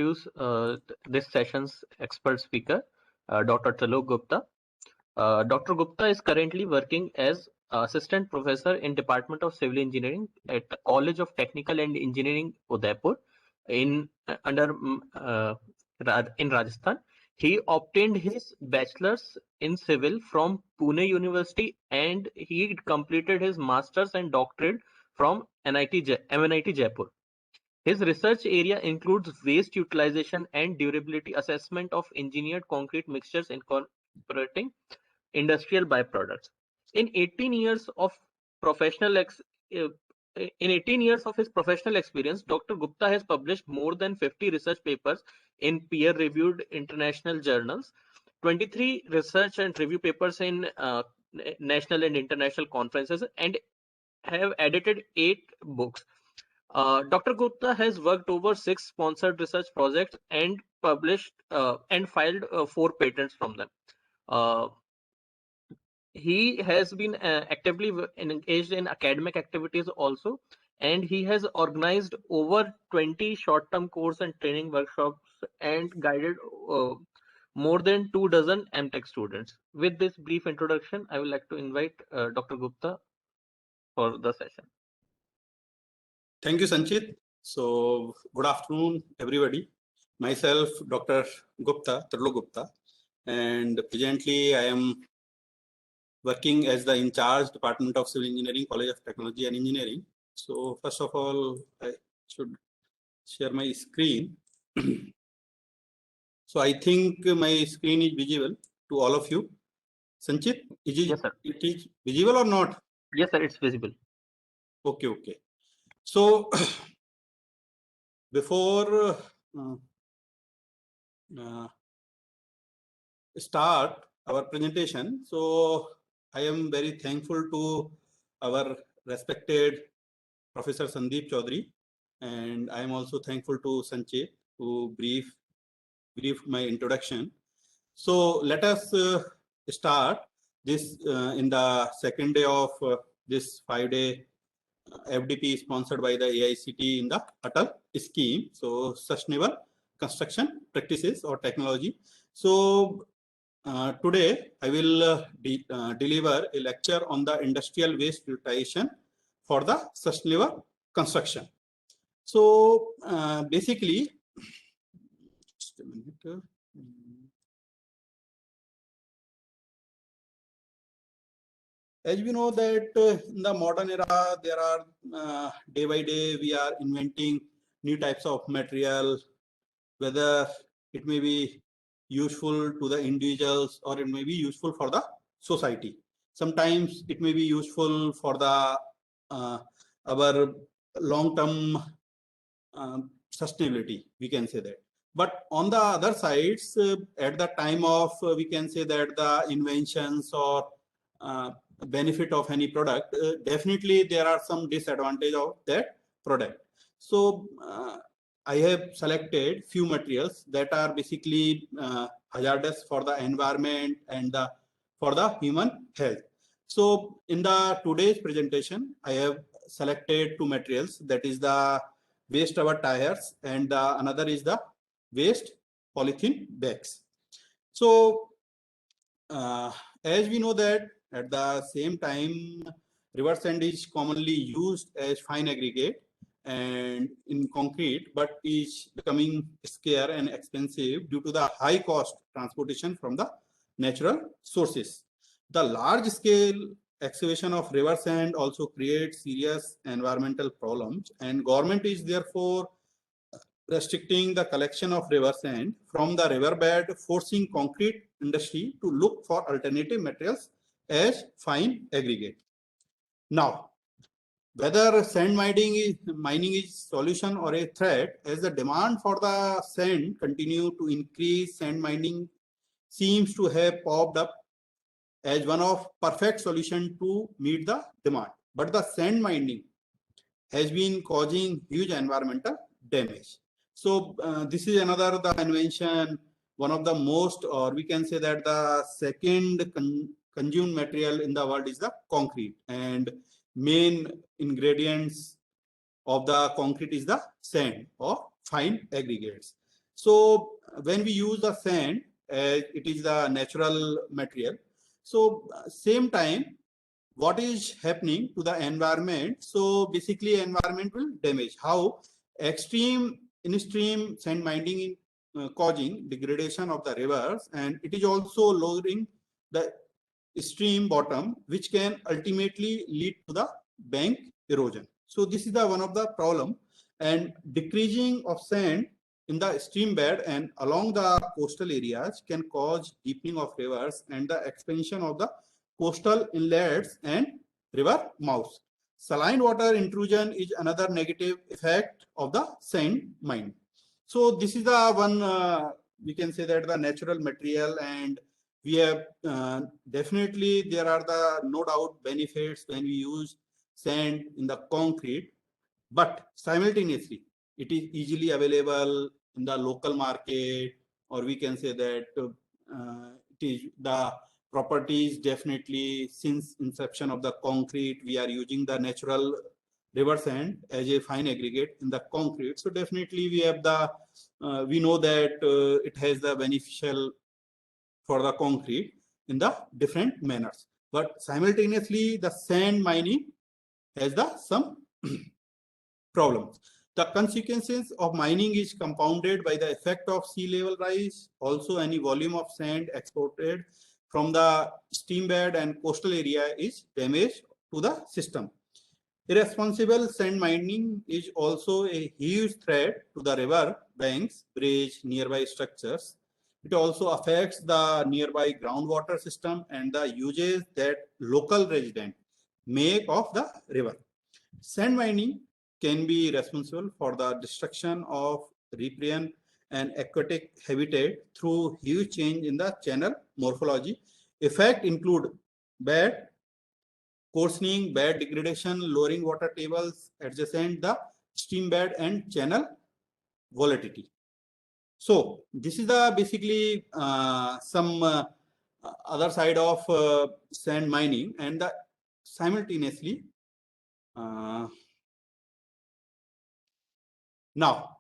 introduce this session's expert speaker, Dr. Talok Gupta. Dr. Gupta is currently working as assistant professor in Department of Civil Engineering at the College of Technical and Engineering, Udaipur, in Rajasthan. He obtained his bachelor's in civil from Pune University, and he completed his master's and doctorate from MNIT Jaipur. His research area includes waste utilization and durability assessment of engineered concrete mixtures incorporating industrial byproducts. In 18 years of professional uh, in 18 years of his professional experience, Dr. Gupta has published more than 50 research papers in peer-reviewed international journals, 23 research and review papers in national and international conferences, and have edited 8 books. Dr. Gupta has worked over 6 sponsored research projects and published and filed 4 patents from them. He has been actively engaged in academic activities also, and he has organized over 20 short-term course and training workshops and guided more than 2 dozen MTech students. With this brief introduction, I would like to invite Dr. Gupta for the session. Thank you, Sanchit. So, good afternoon, everybody. Myself, Dr. Gupta, Talok Gupta, and presently I am working as the in charge Department of Civil Engineering, College of Technology and Engineering. So, first of all, I should share my screen. So, I think my screen is visible to all of you. Sanchit, Yes, sir. it is visible or not? Yes, sir, it's visible. Okay. So, before start our presentation, so I am very thankful to our respected Professor Sandeep Chaudhary, and I am also thankful to Sanchit who briefed my introduction. So let us start this in the second day of this 5-day FDP sponsored by the AICTE in the Atal scheme. So sustainable construction practices or technology. So today I will deliver a lecture on the industrial waste utilization for the sustainable construction. So basically, just a minute. As we know that in the modern era, there are day by day we are inventing new types of material, whether it may be useful to the individuals or it may be useful for the society. Sometimes it may be useful for the our long-term sustainability, we can say that. But on the other sides, at the time of we can say that the inventions or benefit of any product, definitely there are some disadvantage of that product. So I have selected few materials that are basically hazardous for the environment and for the human health. So in the today's presentation, I have selected 2 materials, that is the waste rubber tires and another is the waste polythene bags. So as we know that at the same time, river sand is commonly used as fine aggregate and in concrete, but is becoming scarce and expensive due to the high cost transportation from the natural sources. The large scale excavation of river sand also creates serious environmental problems, and government is therefore restricting the collection of river sand from the riverbed, forcing concrete industry to look for alternative materials as fine aggregate. Now, whether sand mining is solution or a threat, as the demand for the sand continue to increase, sand mining seems to have popped up as one of perfect solution to meet the demand. But the sand mining has been causing huge environmental damage. So this is another the invention, one of the most, or we can say that the second consumed material in the world is the concrete, and main ingredients of the concrete is the sand or fine aggregates. So when we use the sand, it is the natural material. So same time, what is happening to the environment? So basically environment will damage. How? Extreme in-stream sand mining causing degradation of the rivers, and it is also lowering the stream bottom, which can ultimately lead to the bank erosion. So this is the one of the problem, and decreasing of sand in the stream bed and along the coastal areas can cause deepening of rivers and the expansion of the coastal inlets and river mouths. Saline water intrusion is another negative effect of the sand mine. So this is the one we can say that the natural material, and we have definitely there are the no doubt benefits when we use sand in the concrete, but simultaneously it is easily available in the local market, or we can say that it is the properties. Definitely since inception of the concrete, we are using the natural river sand as a fine aggregate in the concrete. So definitely we have the we know that it has the beneficial for the concrete in the different manners, but simultaneously the sand mining has the some problems. The consequences of mining is compounded by the effect of sea level rise. Also, any volume of sand exported from the stream bed and coastal area is damaged to the system. Irresponsible sand mining is also a huge threat to the river banks, bridge, nearby structures. It also affects the nearby groundwater system and the uses that local residents make of the river. Sand mining can be responsible for the destruction of riparian and aquatic habitat through huge change in the channel morphology. Effects include bad coarsening, bad degradation, lowering water tables adjacent the stream bed and channel volatility. So this is the basically some other side of sand mining, and the simultaneously now.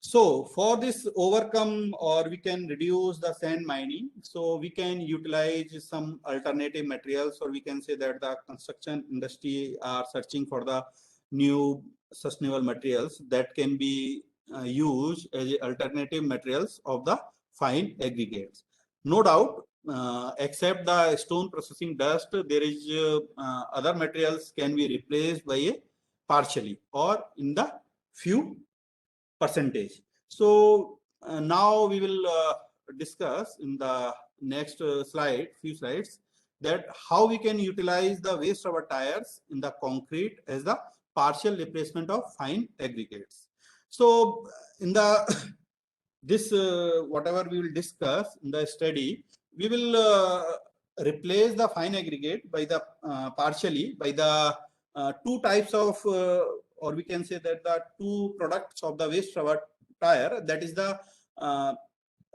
So for this overcome, or we can reduce the sand mining, so we can utilize some alternative materials, or we can say that the construction industry are searching for the new sustainable materials that can be used as alternative materials of the fine aggregates. No doubt, except the stone processing dust, there is other materials can be replaced by a partially or in the few percentage. So now we will discuss in the next few slides, that how we can utilize the waste rubber tires in the concrete as the partial replacement of fine aggregates. So in the this whatever we will discuss in the study, we will replace the fine aggregate by the partially by the two types of or we can say that the two products of the waste rubber tire, that is the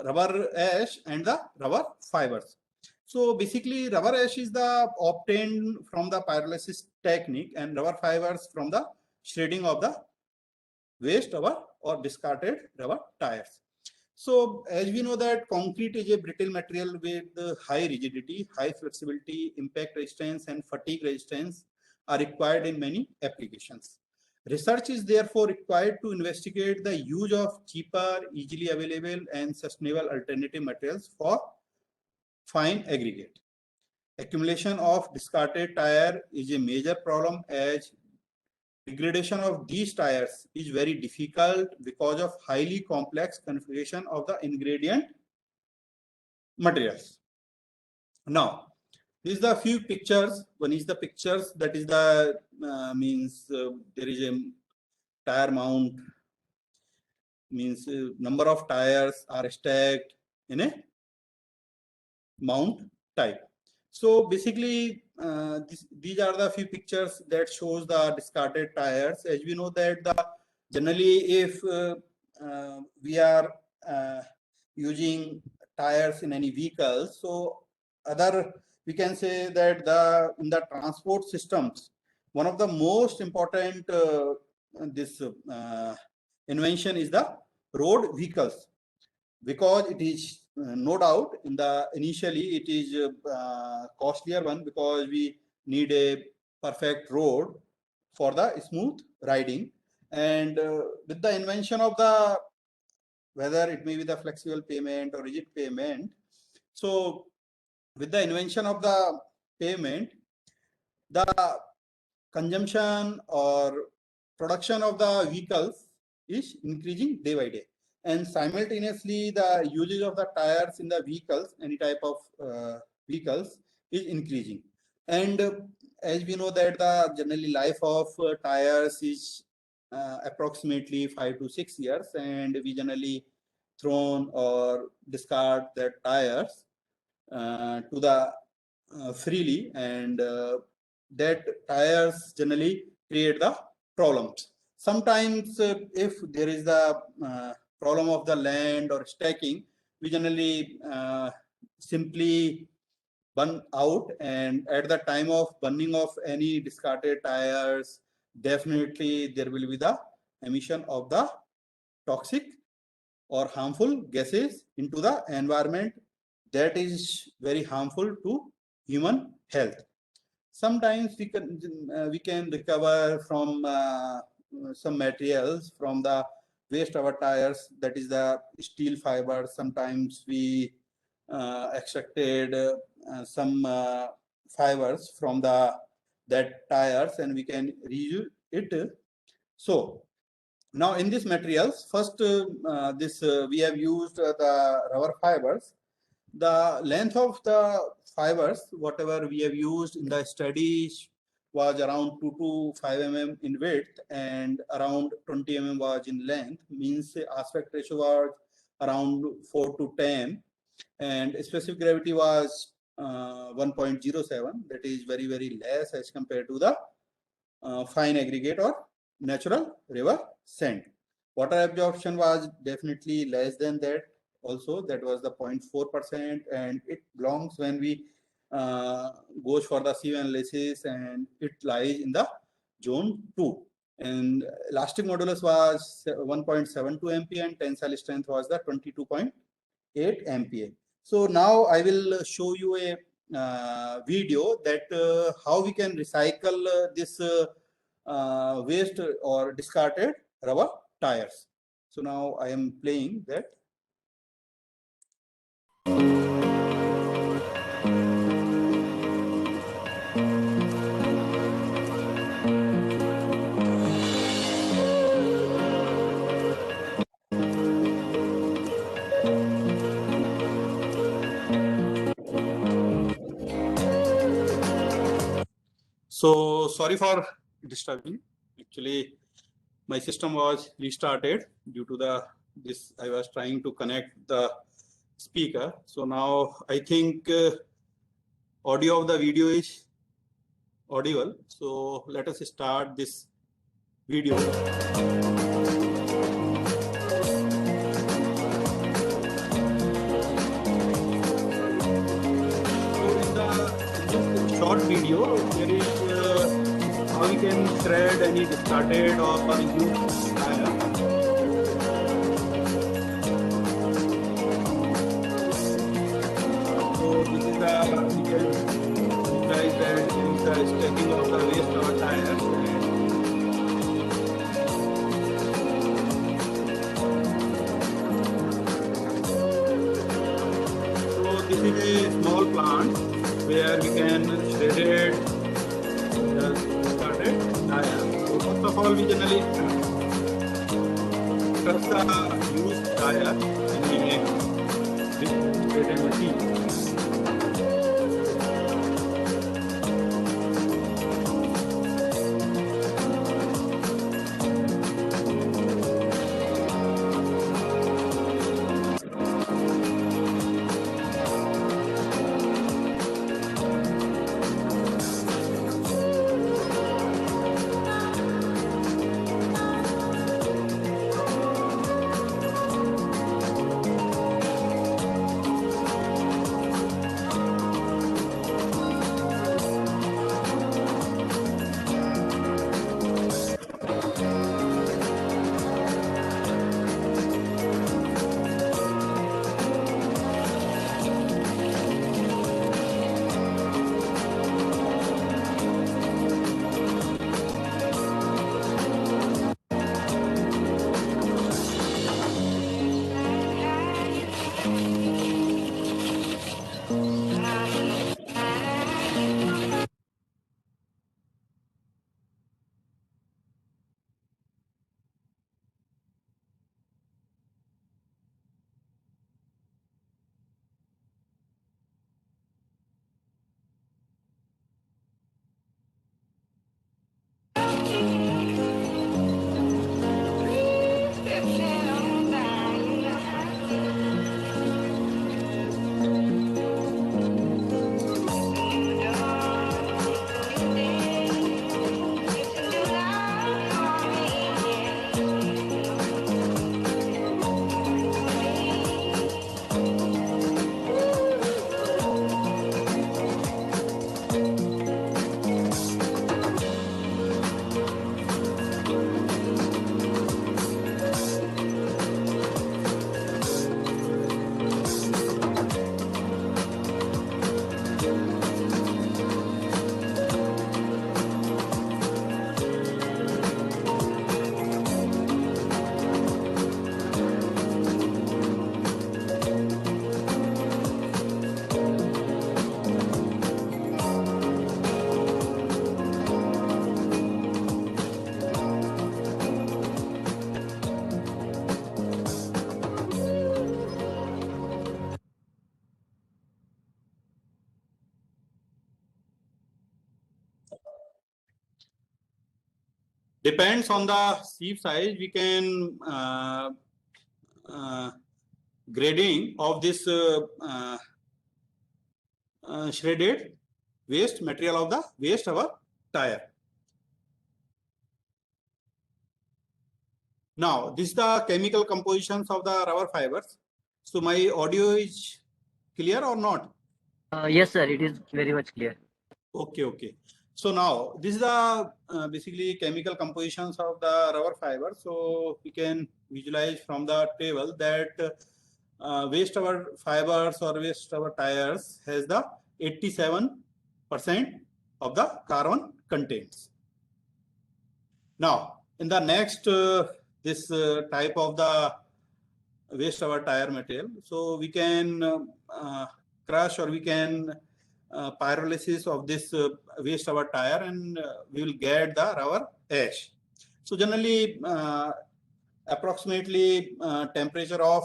rubber ash and the rubber fibers. So basically rubber ash is the obtained from the pyrolysis technique, and rubber fibers from the shredding of the waste rubber or discarded rubber tires. So as we know that concrete is a brittle material with high rigidity, high flexibility, impact resistance and fatigue resistance are required in many applications. Research is therefore required to investigate the use of cheaper, easily available and sustainable alternative materials for fine aggregate. Accumulation of discarded tire is a major problem, as degradation of these tires is very difficult because of highly complex configuration of the ingredient materials. Now, these are the few pictures. One is the pictures, that is the there is a tire mount, means number of tires are stacked in a mount type. So basically these are the few pictures that shows the discarded tires. As we know that the generally if we are using tires in any vehicle, so other we can say that the in the transport systems, one of the most important this invention is the road vehicles, because it is no doubt in the initially it is costlier one, because we need a perfect road for the smooth riding. And with the invention of the, whether it may be the flexible payment or rigid payment, so with the invention of the payment, the consumption or production of the vehicles is increasing day by day, and simultaneously the usage of the tires in the vehicles, any type of vehicles, is increasing. And as we know that the generally life of tires is approximately 5 to 6 years, and we generally thrown or discard the tires to the freely, and that tires generally create the problems. Sometimes if there is the problem of the land or stacking, we generally simply burn out, and at the time of burning of any discarded tires, definitely there will be the emission of the toxic or harmful gases into the environment, that is very harmful to human health. Sometimes we can recover from some materials from the waste of our tires, that is the steel fiber. Sometimes we extracted some fibers from the that tires, and we can reuse it. So now in these materials, first we have used the rubber fibers. The length of the fibers, whatever we have used in the studies, was around 2 to 5 mm in width, and around 20 mm was in length. Means the aspect ratio was around 4 to 10, and specific gravity was 1.07. That is very, very less as compared to the fine aggregate or natural river sand. Water absorption was definitely less than that. Also, that was the 0.4%, and it belongs when we goes for the sieve analysis, and it lies in the zone 2. And elastic modulus was 1.72 MPa, and tensile strength was the 22.8 MPa. So now I will show you a video that how we can recycle this waste or discarded rubber tires. So now I am playing that. So sorry for disturbing. Actually, my system was restarted due to this. I was trying to connect the speaker. So now I think audio of the video is audible. So let us start this video. Short video, there is how we can shred any discarded or used tire. So this is the we can visualize that is the stacking of the waste of tires. So this is a small plant where we can shred it, discarded tire. So first of all, we generally crush the used tire, and we make this shredded machine. Depends on the sieve size. We can grading of this shredded waste material of the waste our tire. Now, this is the chemical compositions of the rubber fibers. So my audio is clear or not? Yes, sir, it is very much clear. Okay, okay. So now this is the basically chemical compositions of the rubber fiber. So we can visualize from the table that waste rubber fibers or waste rubber tires has the 87% of the carbon contents. Now, in the next this type of the waste rubber tire material, so we can crush or we can pyrolysis of this waste rubber tire, and we will get the rubber ash. So generally, approximately temperature of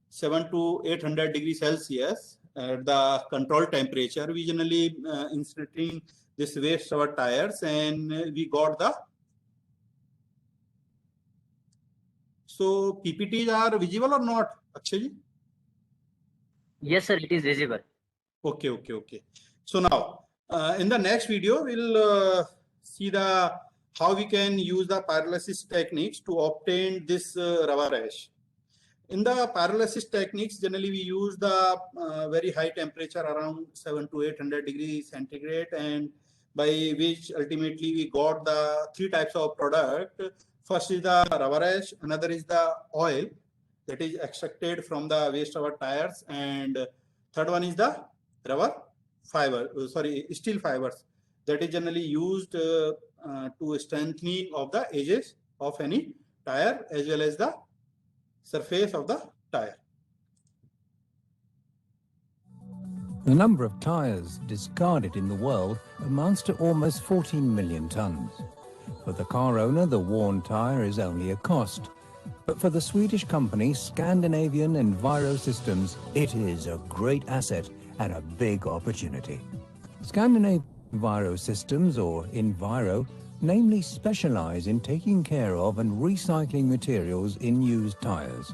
700 to 800 degrees Celsius at the control temperature, we generally inserting this waste rubber tires, and we got the. So PPTs are visible or not, Akshay? Yes, sir, it is visible. Okay, okay, okay. So now, in the next video, we'll see the how we can use the pyrolysis techniques to obtain this rubber ash. In the pyrolysis techniques, generally we use the very high temperature around 700 to 800 degrees centigrade, and by which ultimately we got the three types of product. First is the rubber ash, another is the oil that is extracted from the waste rubber tires, and third one is the rubber fiber, steel fibers that is generally used to strengthening of the edges of any tire as well as the surface of the tire. The number of tires discarded in the world amounts to almost 14 million tons. For the car owner, the worn tire is only a cost. But for the Swedish company Scandinavian Enviro Systems, it is a great asset and a big opportunity. Scandinavian Enviro Systems, or Enviro, namely specialize in taking care of and recycling materials in used tires.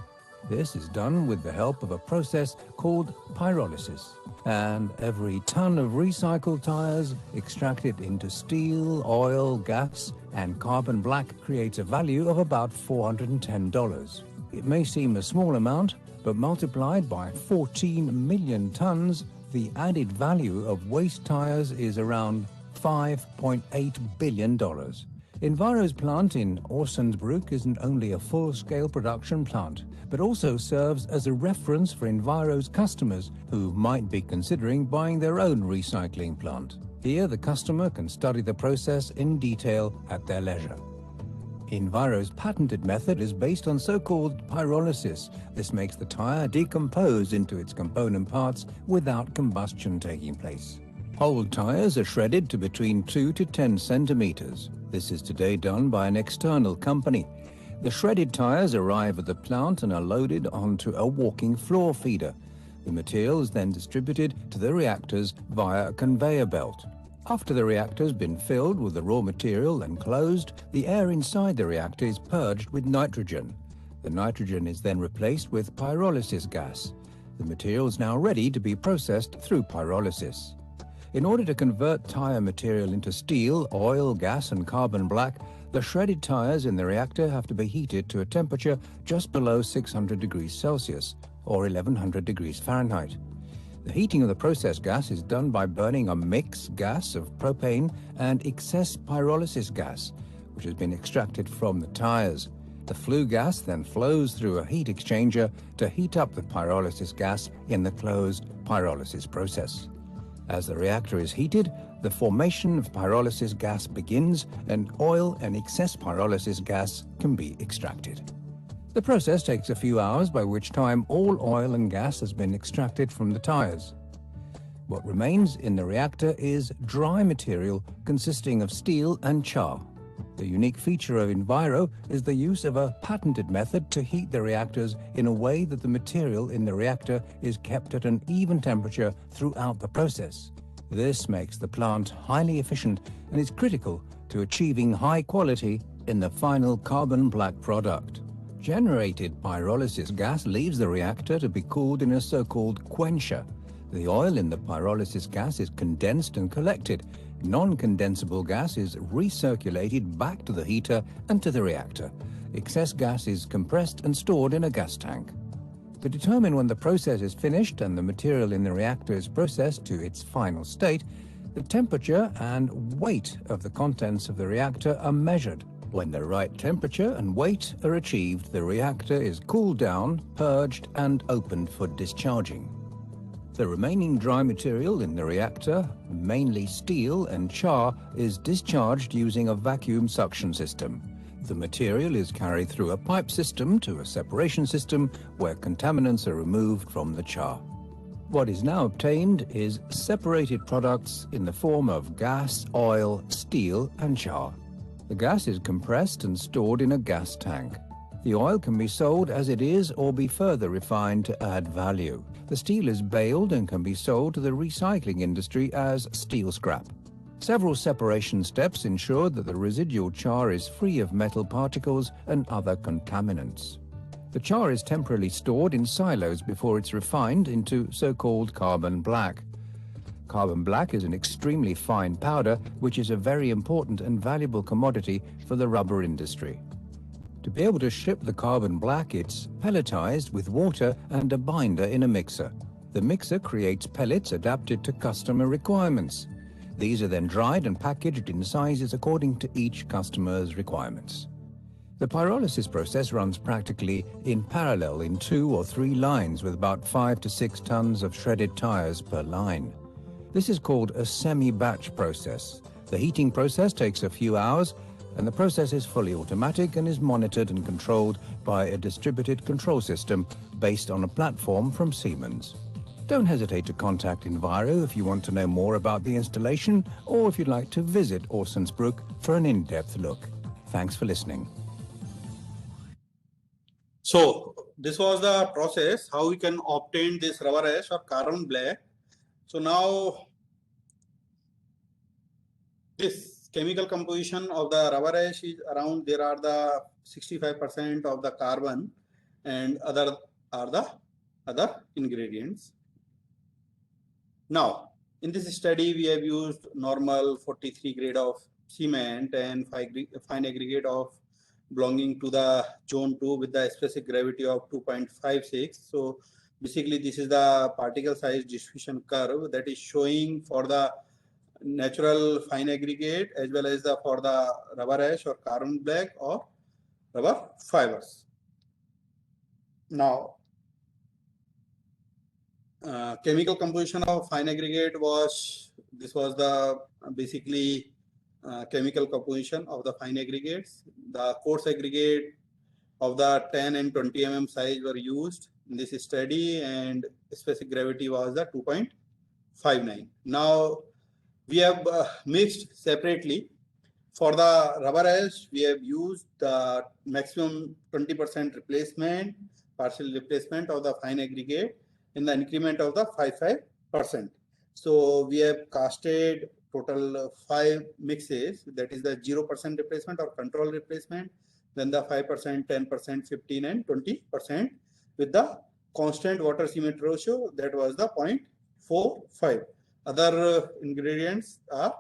This is done with the help of a process called pyrolysis. And every ton of recycled tires extracted into steel, oil, gas, and carbon black creates a value of about $410. It may seem a small amount, but multiplied by 14 million tons, the added value of waste tires is around $5.8 billion. Enviro's plant in Åsendsbruk isn't only a full-scale production plant, but also serves as a reference for Enviro's customers who might be considering buying their own recycling plant. Here, the customer can study the process in detail at their leisure. Enviro's patented method is based on so-called pyrolysis. This makes the tire decompose into its component parts without combustion taking place. Old tires are shredded to between 2 to 10 centimeters. This is today done by an external company. The shredded tires arrive at the plant and are loaded onto a walking floor feeder. The material is then distributed to the reactors via a conveyor belt. After the reactor has been filled with the raw material and closed, the air inside the reactor is purged with nitrogen. The nitrogen is then replaced with pyrolysis gas. The material is now ready to be processed through pyrolysis. In order to convert tire material into steel, oil, gas, and carbon black, the shredded tires in the reactor have to be heated to a temperature just below 600 degrees Celsius, or 1100 degrees Fahrenheit. The heating of the process gas is done by burning a mix gas of propane and excess pyrolysis gas, which has been extracted from the tires. The flue gas then flows through a heat exchanger to heat up the pyrolysis gas in the closed pyrolysis process. As the reactor is heated, the formation of pyrolysis gas begins, and oil and excess pyrolysis gas can be extracted. The process takes a few hours, by which time all oil and gas has been extracted from the tires. What remains in the reactor is dry material consisting of steel and char. The unique feature of Enviro is the use of a patented method to heat the reactors in a way that the material in the reactor is kept at an even temperature throughout the process. This makes the plant highly efficient and is critical to achieving high quality in the final carbon black product. Generated pyrolysis gas leaves the reactor to be cooled in a so-called quencher. The oil in the pyrolysis gas is condensed and collected. Non-condensable gas is recirculated back to the heater and to the reactor. Excess gas is compressed and stored in a gas tank. To determine when the process is finished and the material in the reactor is processed to its final state, the temperature and weight of the contents of the reactor are measured. When the right temperature and weight are achieved, the reactor is cooled down, purged, and opened for discharging. The remaining dry material in the reactor, mainly steel and char, is discharged using a vacuum suction system. The material is carried through a pipe system to a separation system where contaminants are removed from the char. What is now obtained is separated products in the form of gas, oil, steel, and char. The gas is compressed and stored in a gas tank. The oil can be sold as it is or be further refined to add value. The steel is baled and can be sold to the recycling industry as steel scrap. Several separation steps ensure that the residual char is free of metal particles and other contaminants. The char is temporarily stored in silos before it's refined into so-called carbon black. Carbon black is an extremely fine powder, which is a very important and valuable commodity for the rubber industry. To be able to ship the carbon black, it's pelletized with water and a binder in a mixer. The mixer creates pellets adapted to customer requirements. These are then dried and packaged in sizes according to each customer's requirements. The pyrolysis process runs practically in parallel in 2 or 3 lines with about 5 to 6 tons of shredded tires per line. This is called a semi-batch process. The heating process takes a few hours, and the process is fully automatic and is monitored and controlled by a distributed control system based on a platform from Siemens. Don't hesitate to contact Enviro if you want to know more about the installation or if you'd like to visit Orstensbrück for an in-depth look. Thanks for listening. So this was the process, how we can obtain this rubber ash or carbon black. So now this chemical composition of the rubber ash is around, there are the 65% of the carbon and other are the other ingredients. Now, in this study, we have used normal 43 grade of cement and fine aggregate of belonging to the zone 2 with the specific gravity of 2.56. So basically, this is the particle size distribution curve that is showing for the natural fine aggregate as well as the for the rubber ash or carbon black or rubber fibers. Now, chemical composition of fine aggregate was, this was the basically chemical composition of the fine aggregates. The coarse aggregate of the 10 and 20 mm size were used in this study and specific gravity was the 2.59. Now we have mixed separately. For the rubber ash, we have used the maximum 20% replacement, partial replacement of the fine aggregate in the increment of the 5%. So we have casted total 5 mixes, that is the 0% replacement or control replacement, then the 5%, 10%, 15 and 20% with the constant water cement ratio, that was the 0.45. Other ingredients are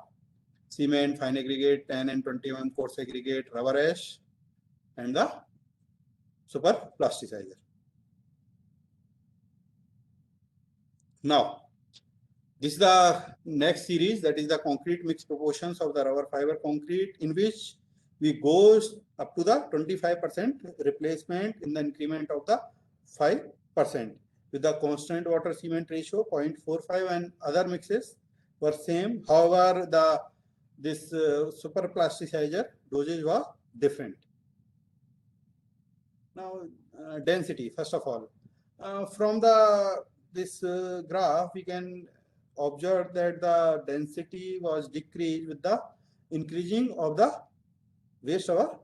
cement, fine aggregate, 10 and 20 mm coarse aggregate, rubber ash and the super plasticizer. Now, this is the next series, that is the concrete mixed proportions of the rubber fiber concrete, in which we go up to the 25% replacement in the increment of the 5% with the constant water cement ratio 0.45, and other mixes were same. However, this super plasticizer dosage was different. Now, density, first of all, from this graph, we can observe that the density was decreased with the increasing of the waste rubber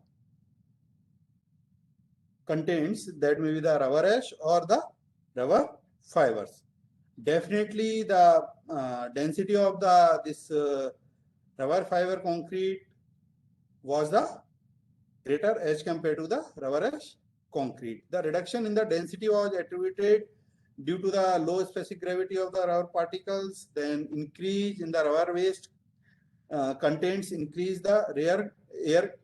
contents, that may be the rubber ash or the rubber fibers. Definitely the density of this rubber fiber concrete was the greater as compared to the rubber ash concrete. The reduction in the density was attributed due to the low specific gravity of the rubber particles, then increase in the rubber waste contents increase the rare air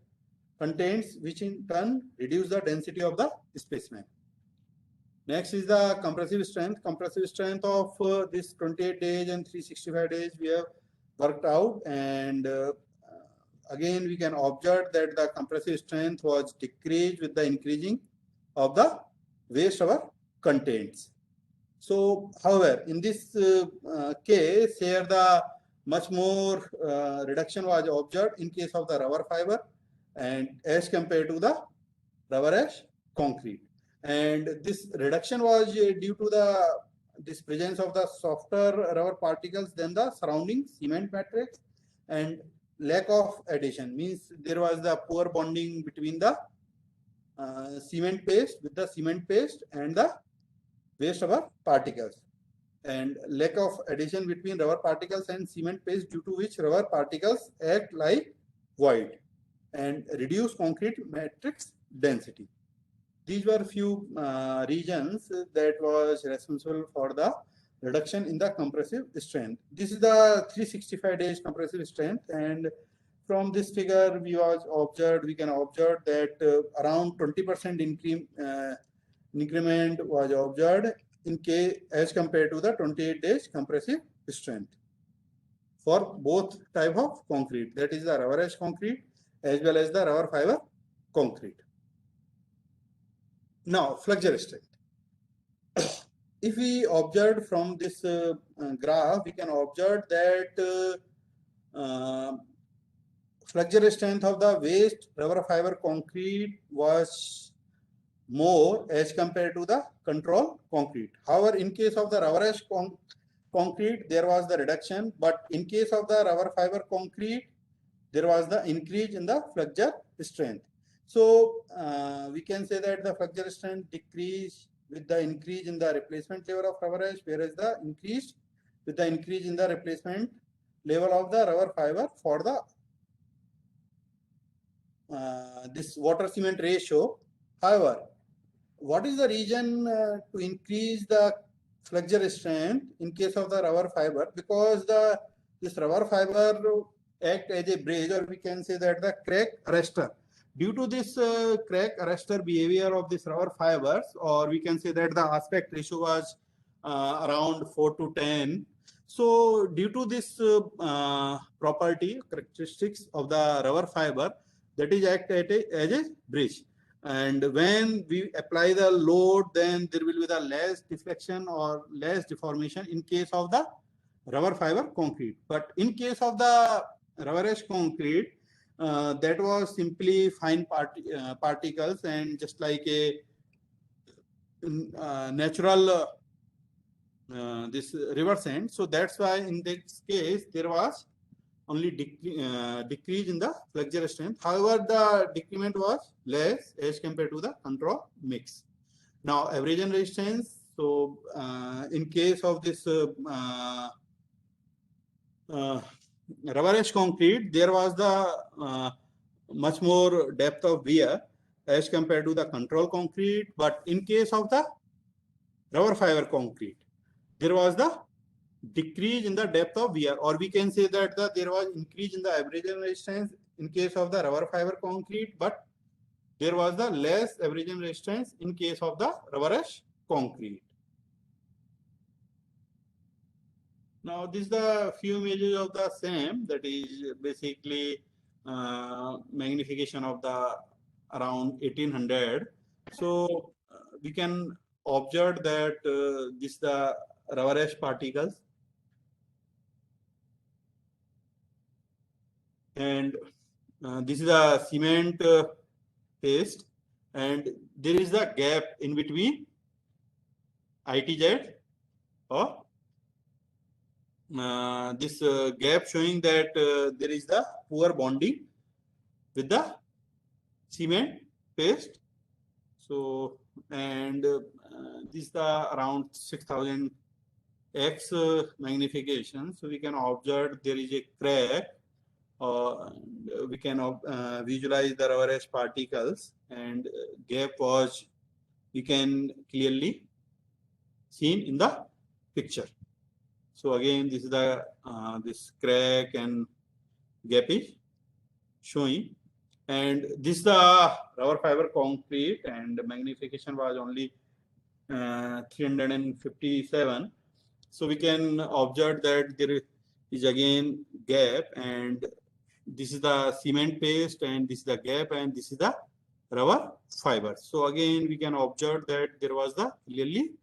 contents, which in turn reduce the density of the specimen. Next is the compressive strength. Compressive strength of this 28 days and 365 days we have worked out, and again we can observe that the compressive strength was decreased with the increasing of the waste rubber contents. So, however, in this case, here the much more reduction was observed in case of the rubber fiber and as compared to the rubber ash concrete. And this reduction was due to this presence of the softer rubber particles than the surrounding cement matrix, and lack of adhesion means there was the poor bonding between the cement paste with the cement paste and the waste rubber particles, and lack of adhesion between rubber particles and cement paste, due to which rubber particles act like void and reduce concrete matrix density. These were few regions that was responsible for the reduction in the compressive strength. This is the 365 days compressive strength, and from this figure we can observe that around 20% increment was observed in case as compared to the 28 days compressive strength for both type of concrete, that is the rubber ash concrete as well as the rubber fiber concrete. Now, flexure strength. If we observe from this graph, we can observe that flexure strength of the waste rubber fiber concrete was more as compared to the control concrete. However, in case of the rubber ash concrete, there was the reduction, but in case of the rubber fiber concrete, there was the increase in the flexure strength. So we can say that the flexure strength decreased with the increase in the replacement level of rubber ash, whereas the increase with the increase in the replacement level of the rubber fiber for the this water cement ratio. However, what is the reason to increase the flexure strength in case of the rubber fiber? Because this rubber fiber act as a bridge, or we can say that the crack arrestor. Due to this crack arrestor behavior of this rubber fibers, or we can say that the aspect ratio was around 4:10. So due to this property characteristics of the rubber fiber, that is act as a bridge. And when we apply the load, then there will be the less deflection or less deformation in case of the rubber fiber concrete. But in case of the rubber ash concrete, that was simply fine particles, and just like a natural this river sand. So that's why in this case there was only decrease in the flexure strength. However, the decrement was less as compared to the control mix. Now, abrasion resistance. So, in case of this rubber ash concrete, there was the much more depth of wear as compared to the control concrete. But in case of the rubber fiber concrete, there was the decrease in the depth of wear, or we can say that there was increase in the abrasion resistance in case of the rubber fiber concrete, but there was the less abrasion resistance in case of the rubber ash concrete. Now, this is the few images of the same, that is basically magnification of the around 1800. So we can observe that this is the rubber ash particles, and this is the cement paste, and there is the gap in between ITZ or this gap showing that there is the poor bonding with the cement paste. So, and this is the around 6000 x magnification. So we can observe there is a crack we can visualize the rubber ash particles, and gap was, we can clearly seen in the picture. So again, this is the this crack and gap is showing, and this is the rubber fiber concrete, and the magnification was only 357. So we can observe that there is again gap, and this is the cement paste, and this is the gap, and this is the rubber fiber. So again, we can observe that there was the clearly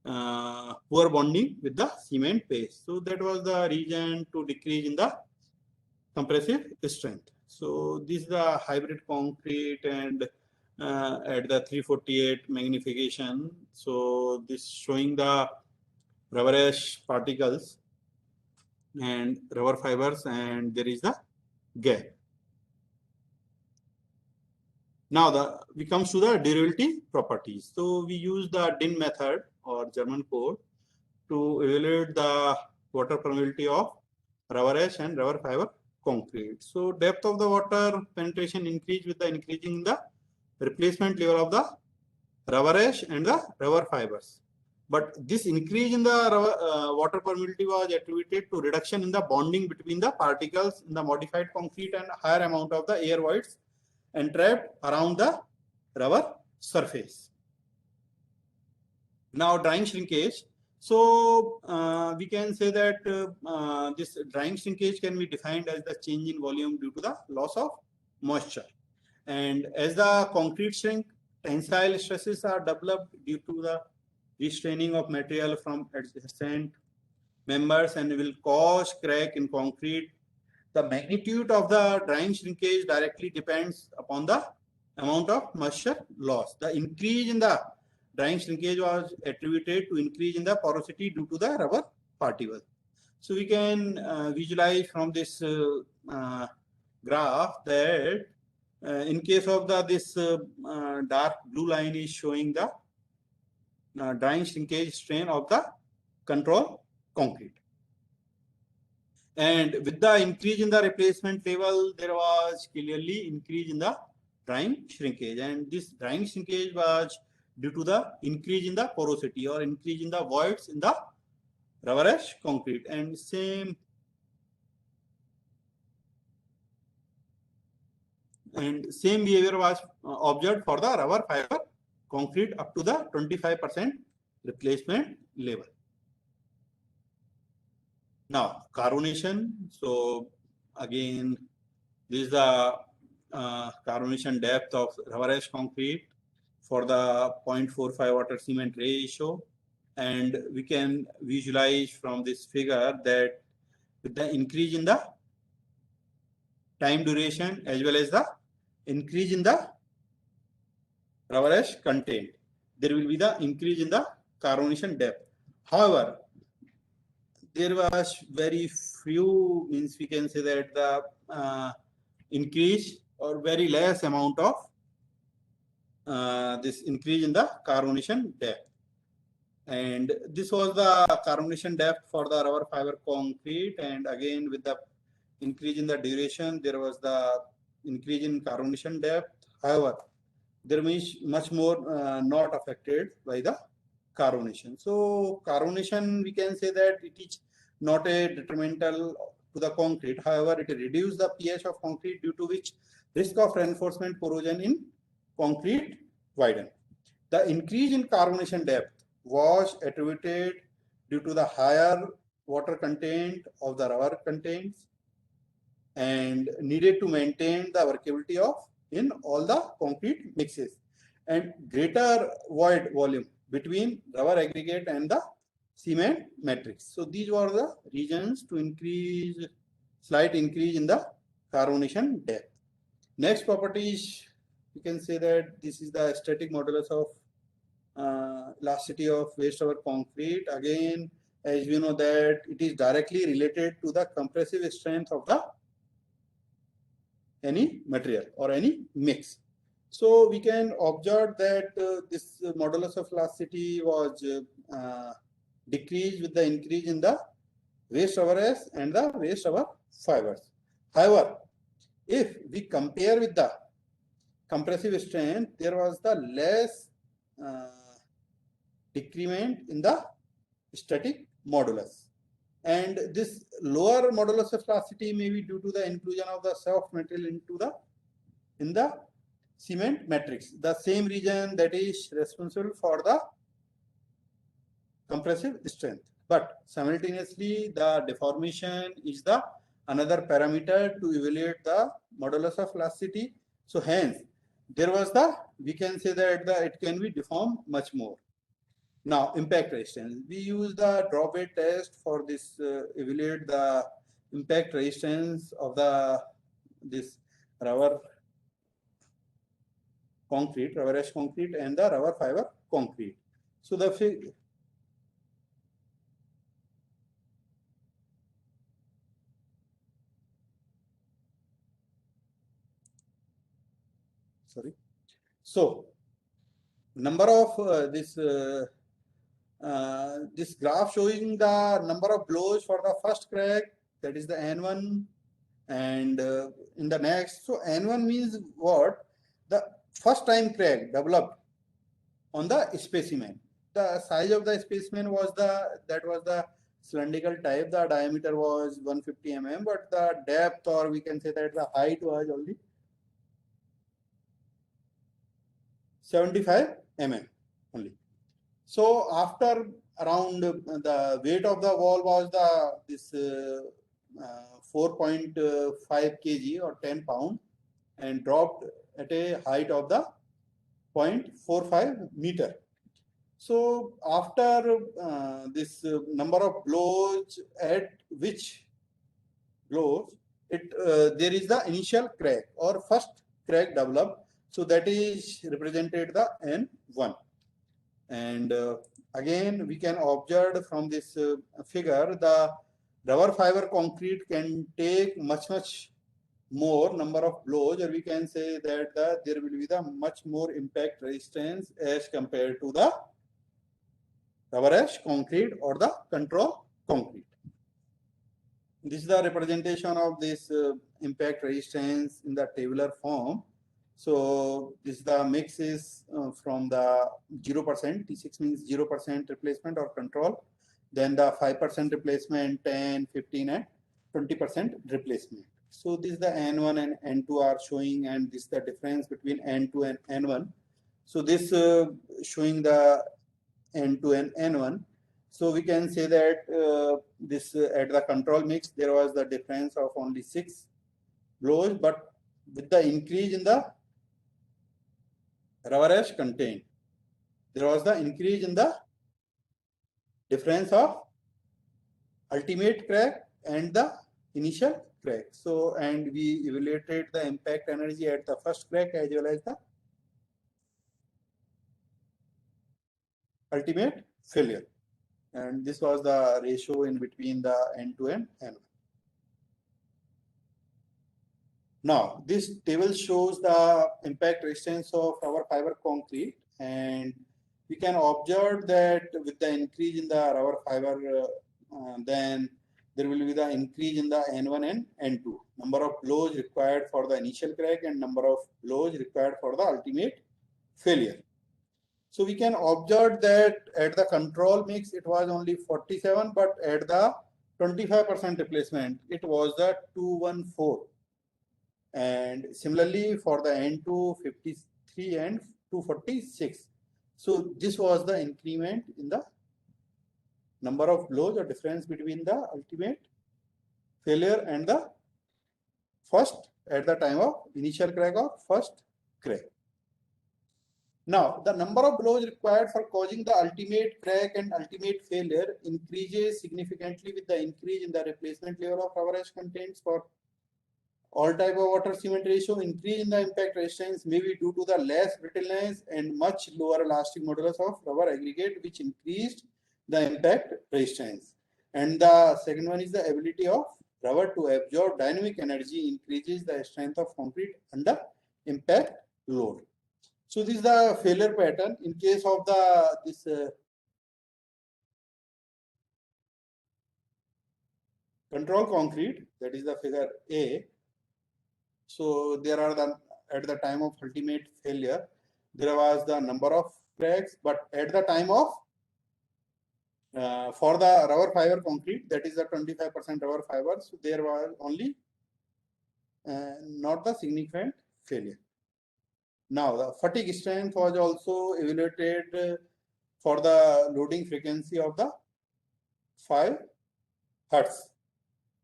poor bonding with the cement paste. So that was the reason to decrease in the compressive strength. So this is the hybrid concrete, and at the 348 magnification. So this showing the rubber ash particles and rubber fibers, and there is the gap. Now we comes to the durability properties. So we use the DIN method or German code to evaluate the water permeability of rubber ash and rubber fiber concrete. So depth of the water penetration increase with the increasing the replacement level of the rubber ash and the rubber fibers. But this increase in the water permeability was attributed to reduction in the bonding between the particles in the modified concrete and higher amount of the air voids entrapped around the rubber surface. Now drying shrinkage. So we can say that this drying shrinkage can be defined as the change in volume due to the loss of moisture. And as the concrete shrink, tensile stresses are developed due to the restraining of material from adjacent members and will cause crack in concrete. The magnitude of the drying shrinkage directly depends upon the amount of moisture loss. The increase in the drying shrinkage was attributed to increase in the porosity due to the rubber particles. So we can visualize from this graph that in case of this dark blue line is showing the drying shrinkage strain of the control concrete. And with the increase in the replacement level, there was clearly increase in the drying shrinkage. And this drying shrinkage was due to the increase in the porosity or increase in the voids in the rubber ash concrete. And same behavior was observed for the rubber fiber concrete up to the 25% replacement level. Now carbonation. So again, this is the carbonation depth of rubber ash concrete for the 0.45 water cement ratio, and we can visualize from this figure that with the increase in the time duration as well as the increase in the rubber ash content, there will be the increase in the carbonation depth. However, there was very few, means we can say that the increase or very less amount of this increase in the carbonation depth. And this was the carbonation depth for the rubber fiber concrete. And again, with the increase in the duration, there was the increase in carbonation depth. However, there is much more not affected by the carbonation. So carbonation, we can say that it is not a detrimental to the concrete. However, it reduces the pH of concrete, due to which risk of reinforcement corrosion in concrete widen. The increase in carbonation depth was attributed due to the higher water content of the rubber contents and needed to maintain the workability of in all the concrete mixes, and greater void volume between rubber aggregate and the cement matrix. So these were the reasons to increase, slight increase in the carbonation depth. Next properties, you can say that this is the static modulus of elasticity of waste rubber concrete. Again, as we know that it is directly related to the compressive strength of the any material or any mix. So we can observe that this modulus of elasticity was decreased with the increase in the waste rubber ash and the waste rubber fibers. However, if we compare with the compressive strength, there was the less decrement in the static modulus. And this lower modulus of elasticity may be due to the inclusion of the soft material in the cement matrix, the same region that is responsible for the compressive strength. But simultaneously, the deformation is the another parameter to evaluate the modulus of elasticity. So hence, there was we can say that it can be deformed much more. Now, impact resistance. We use the drop weight test for this, evaluate the impact resistance of this rubber concrete, rubber ash concrete, and the rubber fiber concrete. So so number of this graph showing the number of blows for the first crack, that is the N1, and in the next. So N1 means what? The first time crack developed on the specimen. The size of the specimen was that was the cylindrical type. The diameter was 150 mm, but the depth, or we can say that the height, was only 75 mm only. So after around the weight of the wall was this 4.5 kg or 10 pound, and dropped at a height of the 0.45 meter. So after this number of blows, at which blows there is the initial crack or first crack developed. So that is represented the N1. And again, we can observe from this figure, the rubber fiber concrete can take much more number of blows, or we can say that there will be the much more impact resistance as compared to the rubber ash concrete or the control concrete. This is the representation of this impact resistance in the tabular form. So this the mix is from the 0%, T6 means 0% replacement or control, then the 5% replacement, 10, 15 and 20% replacement. So this is the N1 and N2 are showing, and this is the difference between N2 and N1. So this showing the N2 and N1. So we can say that this at the control mix, there was the difference of only 6 blows, but with the increase in the rubber ash contained, there was the increase in the difference of ultimate crack and the initial crack. So, and we evaluated the impact energy at the first crack as well as the ultimate failure. And this was the ratio in between the N2 and N1. Now, this table shows the impact resistance of rubber fiber concrete, and we can observe that with the increase in the rubber fiber, then there will be the increase in the N1 and N2, number of blows required for the initial crack and number of blows required for the ultimate failure. So we can observe that at the control mix, it was only 47, but at the 25% replacement, it was the 214. And similarly for the N2, 53 and 246. So this was the increment in the number of blows or difference between the ultimate failure and the first at the time of initial crack or first crack. Now, the number of blows required for causing the ultimate crack and ultimate failure increases significantly with the increase in the replacement level of rubber ash contents for all type of water cement ratio. Increase in the impact resistance may be due to the less brittleness and much lower elastic modulus of rubber aggregate, which increased the impact resistance. And the second one is the ability of rubber to absorb dynamic energy increases the strength of concrete under impact load. So this is the failure pattern in case of this control concrete, that is the figure A. So there are at the time of ultimate failure, there was the number of cracks, but at the time of for the rubber fiber concrete, that is the 25% rubber fiber, so there was only not the significant failure. Now the fatigue strength was also evaluated for the loading frequency of the 5 Hertz,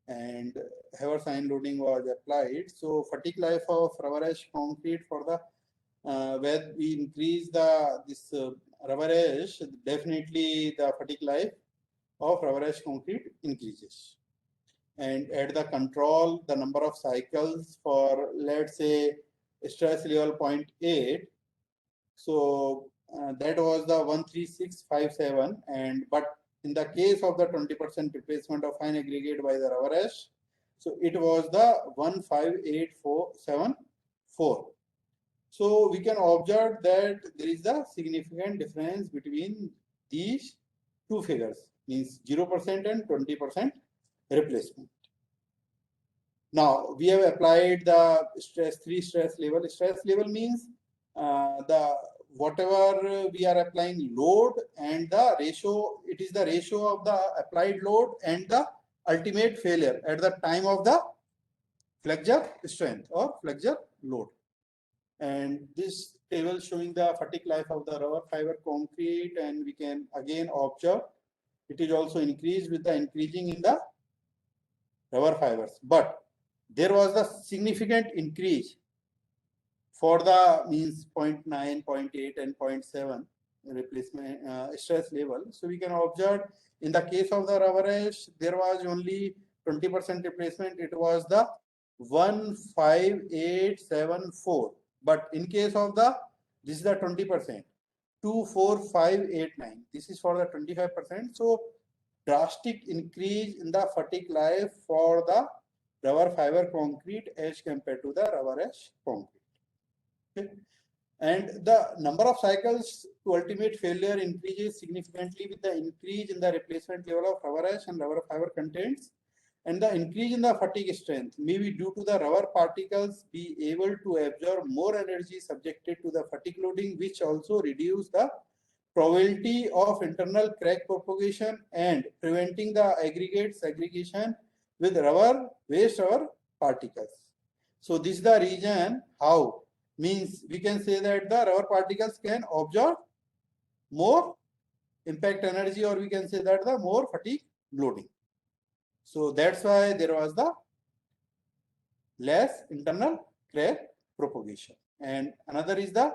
and Haversine loading was applied. So fatigue life of rubber ash concrete for the where we increase this rubber ash, definitely the fatigue life of rubber ash concrete increases. And at the control, the number of cycles for, let's say, stress level 0.8. So that was the 13657, and but in the case of the 20% replacement of fine aggregate by the rubber ash, so it was the 15874. So we can observe that there is a significant difference between these two figures, means 0% and 20% replacement. Now we have applied the three stress level. Stress level means whatever we are applying load and the ratio, it is the ratio of the applied load and the ultimate failure at the time of the flexure strength or flexure load. And this table showing the fatigue life of the rubber fiber concrete, and we can again observe it is also increased with the increasing in the rubber fibers, but there was a significant increase for the means 0.9, 0.8 and 0.7 replacement stress level. So we can observe in the case of the rubber ash, there was only 20% replacement. It was the 15874. But in case of this is the 20%, 24589. This is for the 25%. So drastic increase in the fatigue life for the rubber fiber concrete as compared to the rubber ash concrete. Okay. And the number of cycles to ultimate failure increases significantly with the increase in the replacement level of rubber ash and rubber fiber contents, and the increase in the fatigue strength may be due to the rubber particles be able to absorb more energy subjected to the fatigue loading, which also reduce the probability of internal crack propagation and preventing the aggregate segregation with waste rubber particles. So this is the reason how, means we can say that the rubber particles can absorb more impact energy, or we can say that the more fatigue loading. So that's why there was the less internal crack propagation. And another is the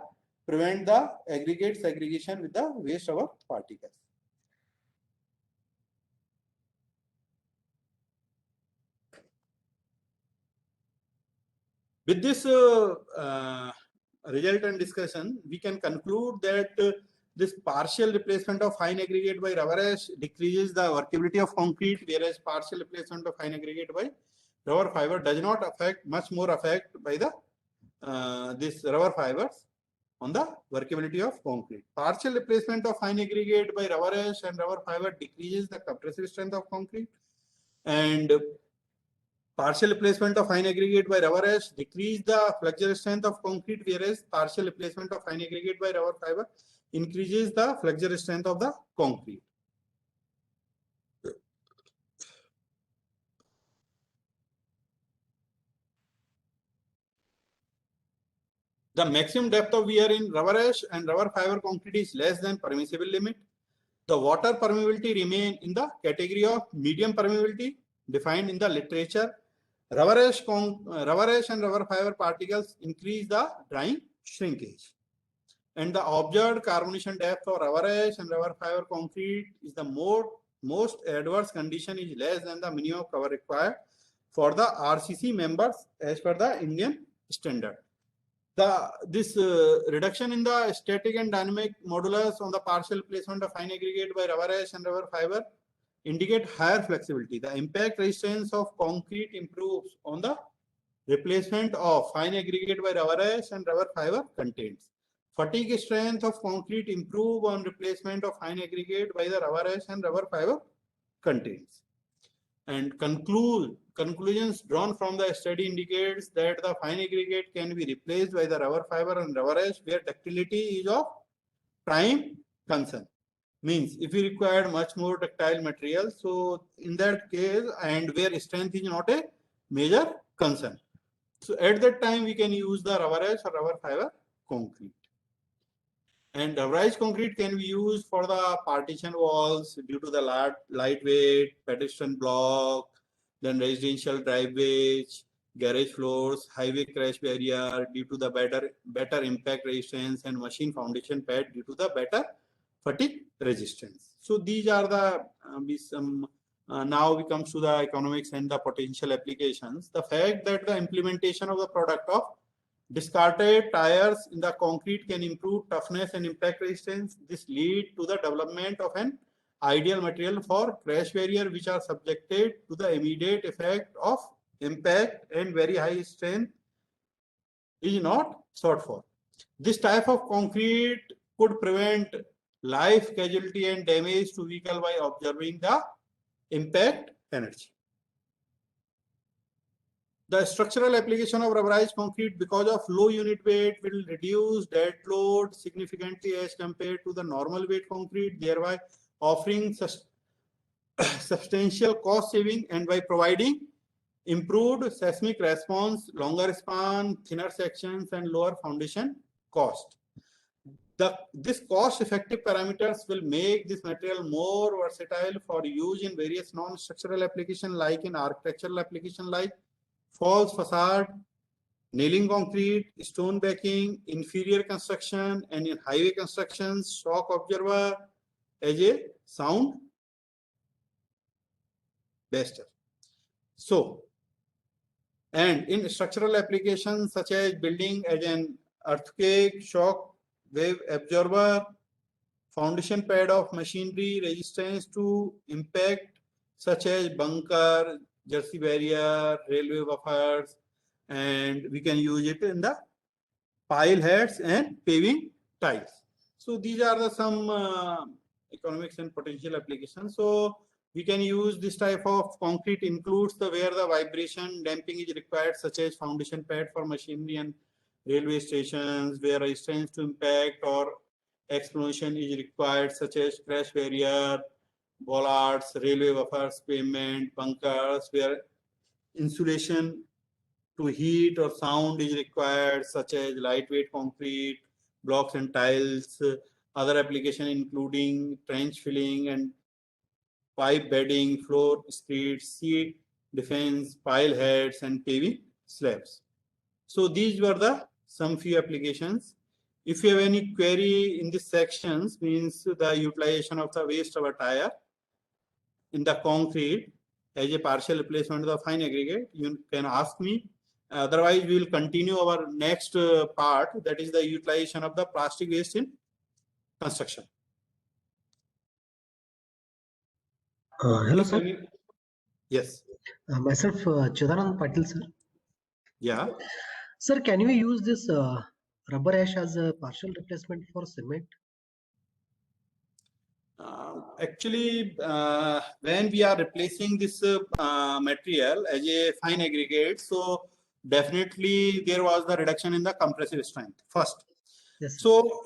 prevent the aggregate segregation with the waste rubber particles. With this result and discussion, we can conclude that this partial replacement of fine aggregate by rubber ash decreases the workability of concrete, whereas partial replacement of fine aggregate by rubber fiber does not affect much more affect by the this rubber fibers on the workability of concrete. Partial replacement of fine aggregate by rubber ash and rubber fiber decreases the compressive strength of concrete, and partial replacement of fine aggregate by rubber ash decrease the flexure strength of concrete, whereas partial replacement of fine aggregate by rubber fiber increases the flexure strength of the concrete. The maximum depth of wear in rubber ash and rubber fiber concrete is less than permissible limit. The water permeability remain in the category of medium permeability defined in the literature. Rubber ash and rubber fiber particles increase the drying shrinkage. And the observed carbonation depth of rubber ash and rubber fiber concrete is the most adverse condition is less than the minimum cover required for the RCC members as per the Indian standard. This reduction in the static and dynamic modulus on the partial placement of fine aggregate by rubber ash and rubber fiber indicate higher flexibility. The impact resistance of concrete improves on the replacement of fine aggregate by rubber ash and rubber fiber contents. Fatigue strength of concrete improve on replacement of fine aggregate by the rubber ash and rubber fiber contents. And conclude conclusions drawn from the study indicates that the fine aggregate can be replaced by the rubber fiber and rubber ash where ductility is of prime concern. Means if we require much more ductile material, so in that case, and where strength is not a major concern. So at that time, we can use the rubber ash or rubber fiber concrete. And rubberized concrete can be used for the partition walls due to the lightweight, pedestrian block, then residential driveways, garage floors, highway crash barrier due to the better impact resistance, and machine foundation pad due to the better fatigue resistance. So these are the now we come to the economics and the potential applications. The fact that the implementation of the product of discarded tires in the concrete can improve toughness and impact resistance. This lead to the development of an ideal material for crash barrier which are subjected to the immediate effect of impact and very high strength is not sought for. This type of concrete could prevent life casualty and damage to vehicle by observing the impact energy. The structural application of rubberized concrete because of low unit weight will reduce dead load significantly as compared to the normal weight concrete, thereby offering substantial cost saving, and by providing improved seismic response, longer span, thinner sections, and lower foundation cost. This cost-effective parameters will make this material more versatile for use in various non-structural applications like in architectural application like false facade, nailing concrete, stone backing, inferior construction, and in highway construction, shock absorber as a sound buster. So, and in structural applications such as building as an earthquake, shock wave absorber, foundation pad of machinery, resistance to impact such as bunker, jersey barrier, railway buffers, and we can use it in the pile heads and paving tiles. So these are the some economics and potential applications. So we can use this type of concrete includes the where the vibration damping is required, such as foundation pad for machinery and railway stations, where resistance to impact or explosion is required, such as crash barrier, bollards, railway buffers, pavement, bunkers, where insulation to heat or sound is required, such as lightweight concrete, blocks and tiles, other application including trench filling and pipe bedding, floor screeds, seat defense, pile heads, and paving slabs. So these were the some few applications. If you have any query in this sections, means the utilization of the waste rubber tire in the concrete as a partial replacement of the fine aggregate, you can ask me. Otherwise, we will continue our next part, that is the utilization of the plastic waste in construction. Hello, sir. Yes. Myself, Chidanand Patil, sir. Yeah. Sir, can we use this rubber ash as a partial replacement for cement? Actually, when we are replacing this material as a fine aggregate, so definitely there was the reduction in the compressive strength first. Yes. So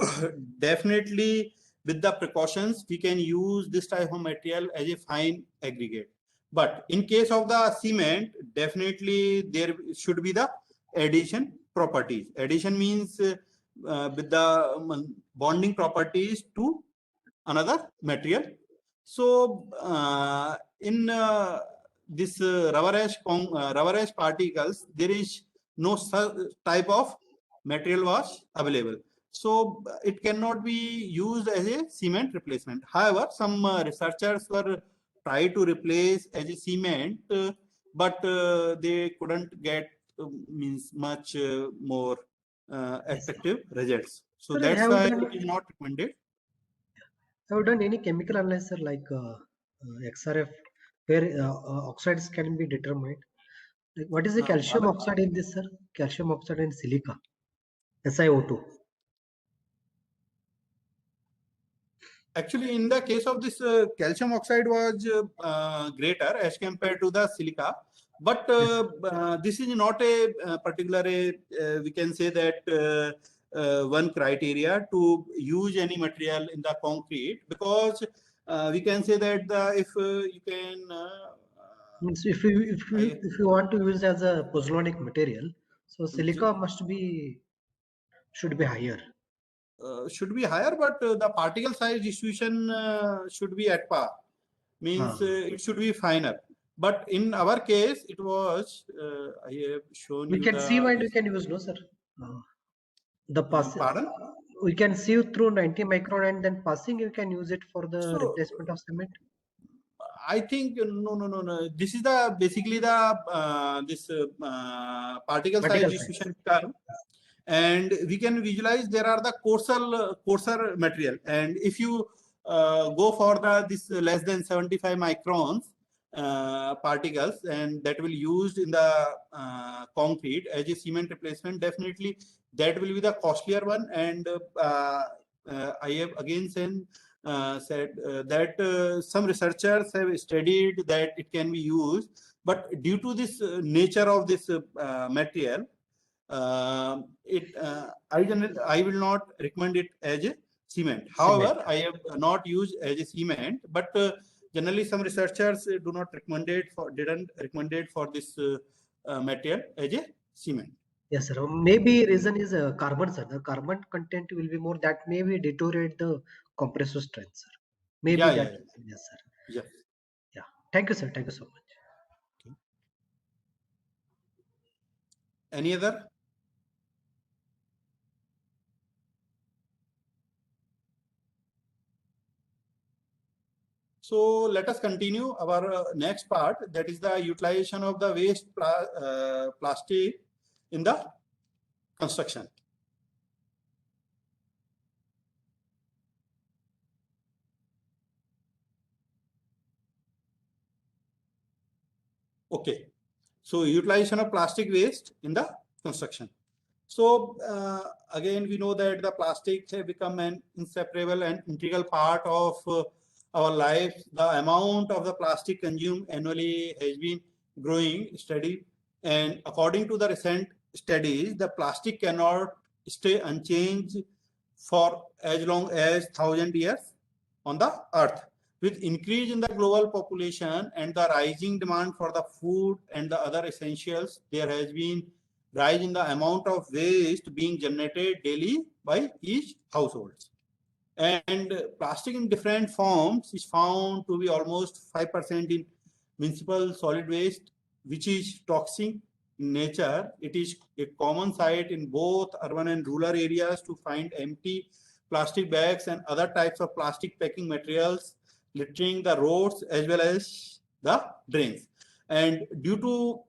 definitely with the precautions, we can use this type of material as a fine aggregate. But in case of the cement, definitely there should be the adhesion properties. Adhesion means with the bonding properties to another material. So in this rubber ash particles, there is no such type of material was available. So it cannot be used as a cement replacement. However, some researchers were try to replace as a cement, but they couldn't get means much more effective results. So Sir, that's why it is not recommended. Have you done any chemical analysis like XRF, where oxides can be determined? Like, what is the calcium oxide in this, sir? Calcium oxide and silica, SiO2. Actually, in the case of this, calcium oxide was greater as compared to the silica. But this is not a particular, we can say that one criteria to use any material in the concrete, because we can say that if you can Means if you want to use as a pozzolanic material, so silica should be higher. should be higher, but the particle size distribution should be at par. Means it should be finer. But in our case, it was, I have shown We you can the, sieve and we can use, no, sir. The pass. pardon? We can sieve through 90 micron and then passing you can use it for the So, replacement of cement. I think no. This is the basically the this particle size Particle distribution curve, and we can visualize there are the coarser material, and if you go for the this less than 75 microns particles, and that will used in the concrete as a cement replacement, definitely that will be the costlier one. And I have again said that some researchers have studied that it can be used, but due to this nature of this material, I will not recommend it as a cement. However, I have not used as a cement, but generally some researchers didn't recommend it for this material as a cement. Yes, sir. Maybe reason is carbon, sir. The carbon content will be more, that maybe deteriorate the compressor strength, sir. Maybe Yeah, that. yeah. Yes, sir. Yes. Yeah. Thank you, sir. Thank you so much. Okay. Any other? So let us continue our next part, that is the utilization of the waste plastic in the construction. Okay, so utilization of plastic waste in the construction. So again, we know that the plastics have become an inseparable and integral part of our life. The amount of the plastic consumed annually has been growing steady, and according to the recent studies, the plastic cannot stay unchanged for as long as 1,000 years on the earth. With increase in the global population and the rising demand for the food and the other essentials, there has been rise in the amount of waste being generated daily by each household. And plastic in different forms is found to be almost 5% in municipal solid waste, which is toxic in nature. It is a common sight in both urban and rural areas to find empty plastic bags and other types of plastic packing materials littering the roads as well as the drains. And due to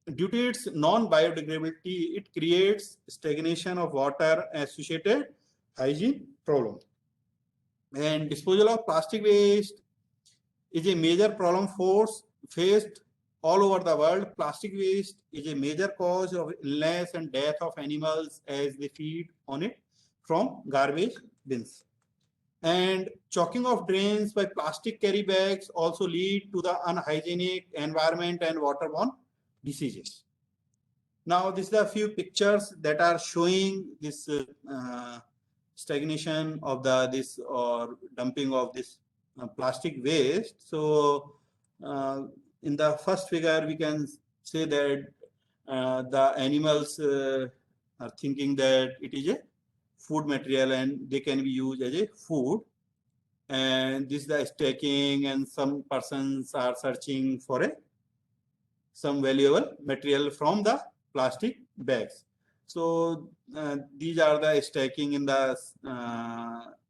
its non-biodegradability, it creates stagnation of water associated hygiene problems. And disposal of plastic waste is a major problem faced all over the world. Plastic waste is a major cause of illness and death of animals as they feed on it from garbage bins. And choking of drains by plastic carry bags also lead to the unhygienic environment and waterborne diseases. Now, this is a few pictures that are showing this stagnation of this or dumping of this plastic waste. So, in the first figure, we can say that the animals are thinking that it is a food material and they can be used as a food. And this is the stacking, and some persons are searching for some valuable material from the plastic bags. So these are the stacking in the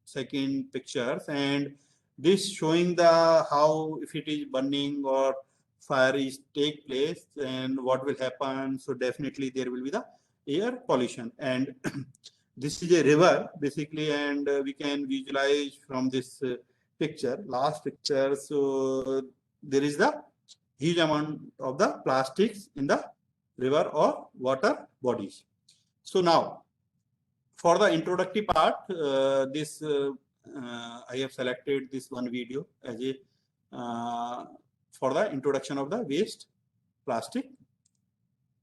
second pictures, and this showing the how if it is burning or fire is take place and what will happen. So definitely there will be the air pollution. And this is a river basically, and we can visualize from this picture, last picture. So there is the huge amount of the plastics in the river or water bodies. So now, for the introductory part, I have selected this one video as a for the introduction of the waste plastic.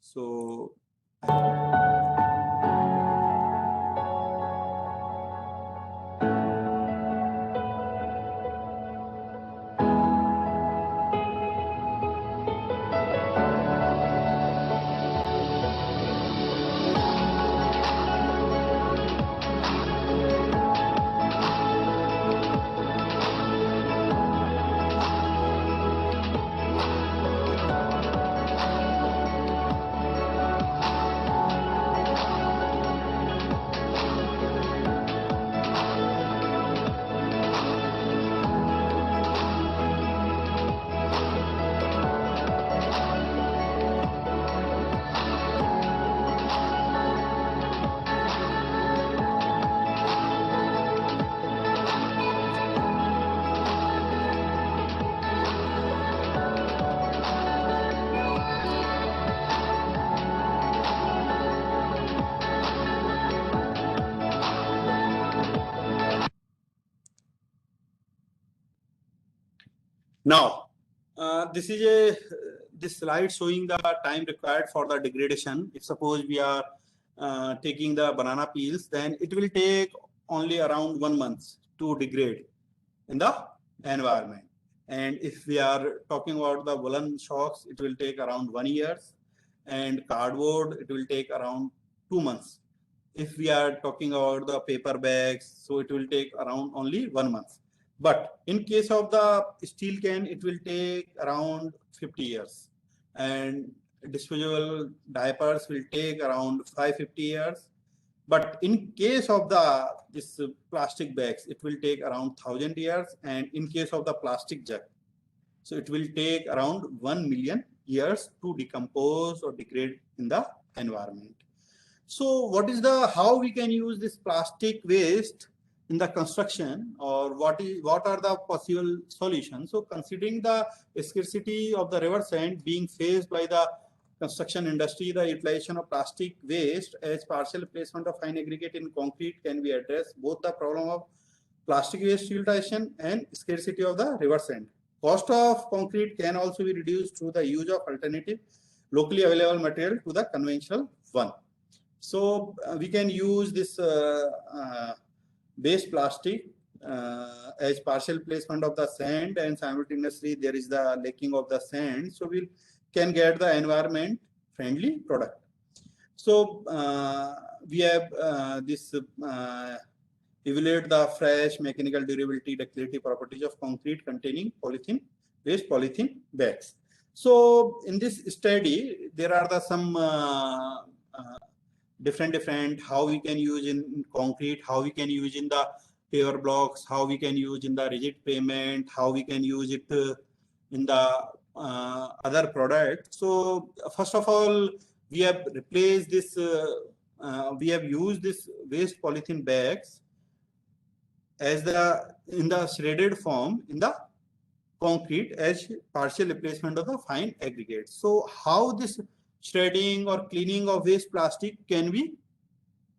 So now, this is this slide showing the time required for the degradation. If suppose we are taking the banana peels, then it will take only around 1 month to degrade in the environment. And if we are talking about the woolen socks, it will take around 1 year, and cardboard, it will take around 2 months. If we are talking about the paper bags, so it will take around only 1 month. But in case of the steel can, it will take around 50 years, and disposable diapers will take around 550 years. But in case of the this plastic bags, it will take around 1000 years, and in case of the plastic jug, so it will take around 1 million years to decompose or degrade in the environment. So what is the how we can use this plastic waste in the construction, or what are the possible solutions? So considering the scarcity of the river sand being faced by the construction industry, the utilization of plastic waste as partial replacement of fine aggregate in concrete can be addressed both the problem of plastic waste utilization and scarcity of the river sand. Cost of concrete can also be reduced through the use of alternative locally available material to the conventional one. So we can use this waste plastic as partial placement of the sand, and simultaneously there is the laking of the sand, so we can get the environment friendly product. So we have evaluate the fresh mechanical durability ductility properties of concrete containing polythene waste polythene bags. So in this study there are the some different how we can use in concrete, how we can use in the paver blocks, how we can use in the rigid pavement, how we can use it in the other product. So first of all, we have replaced this we have used this waste polythene bags as in the shredded form in the concrete as partial replacement of the fine aggregate. So how this shredding or cleaning of waste plastic can be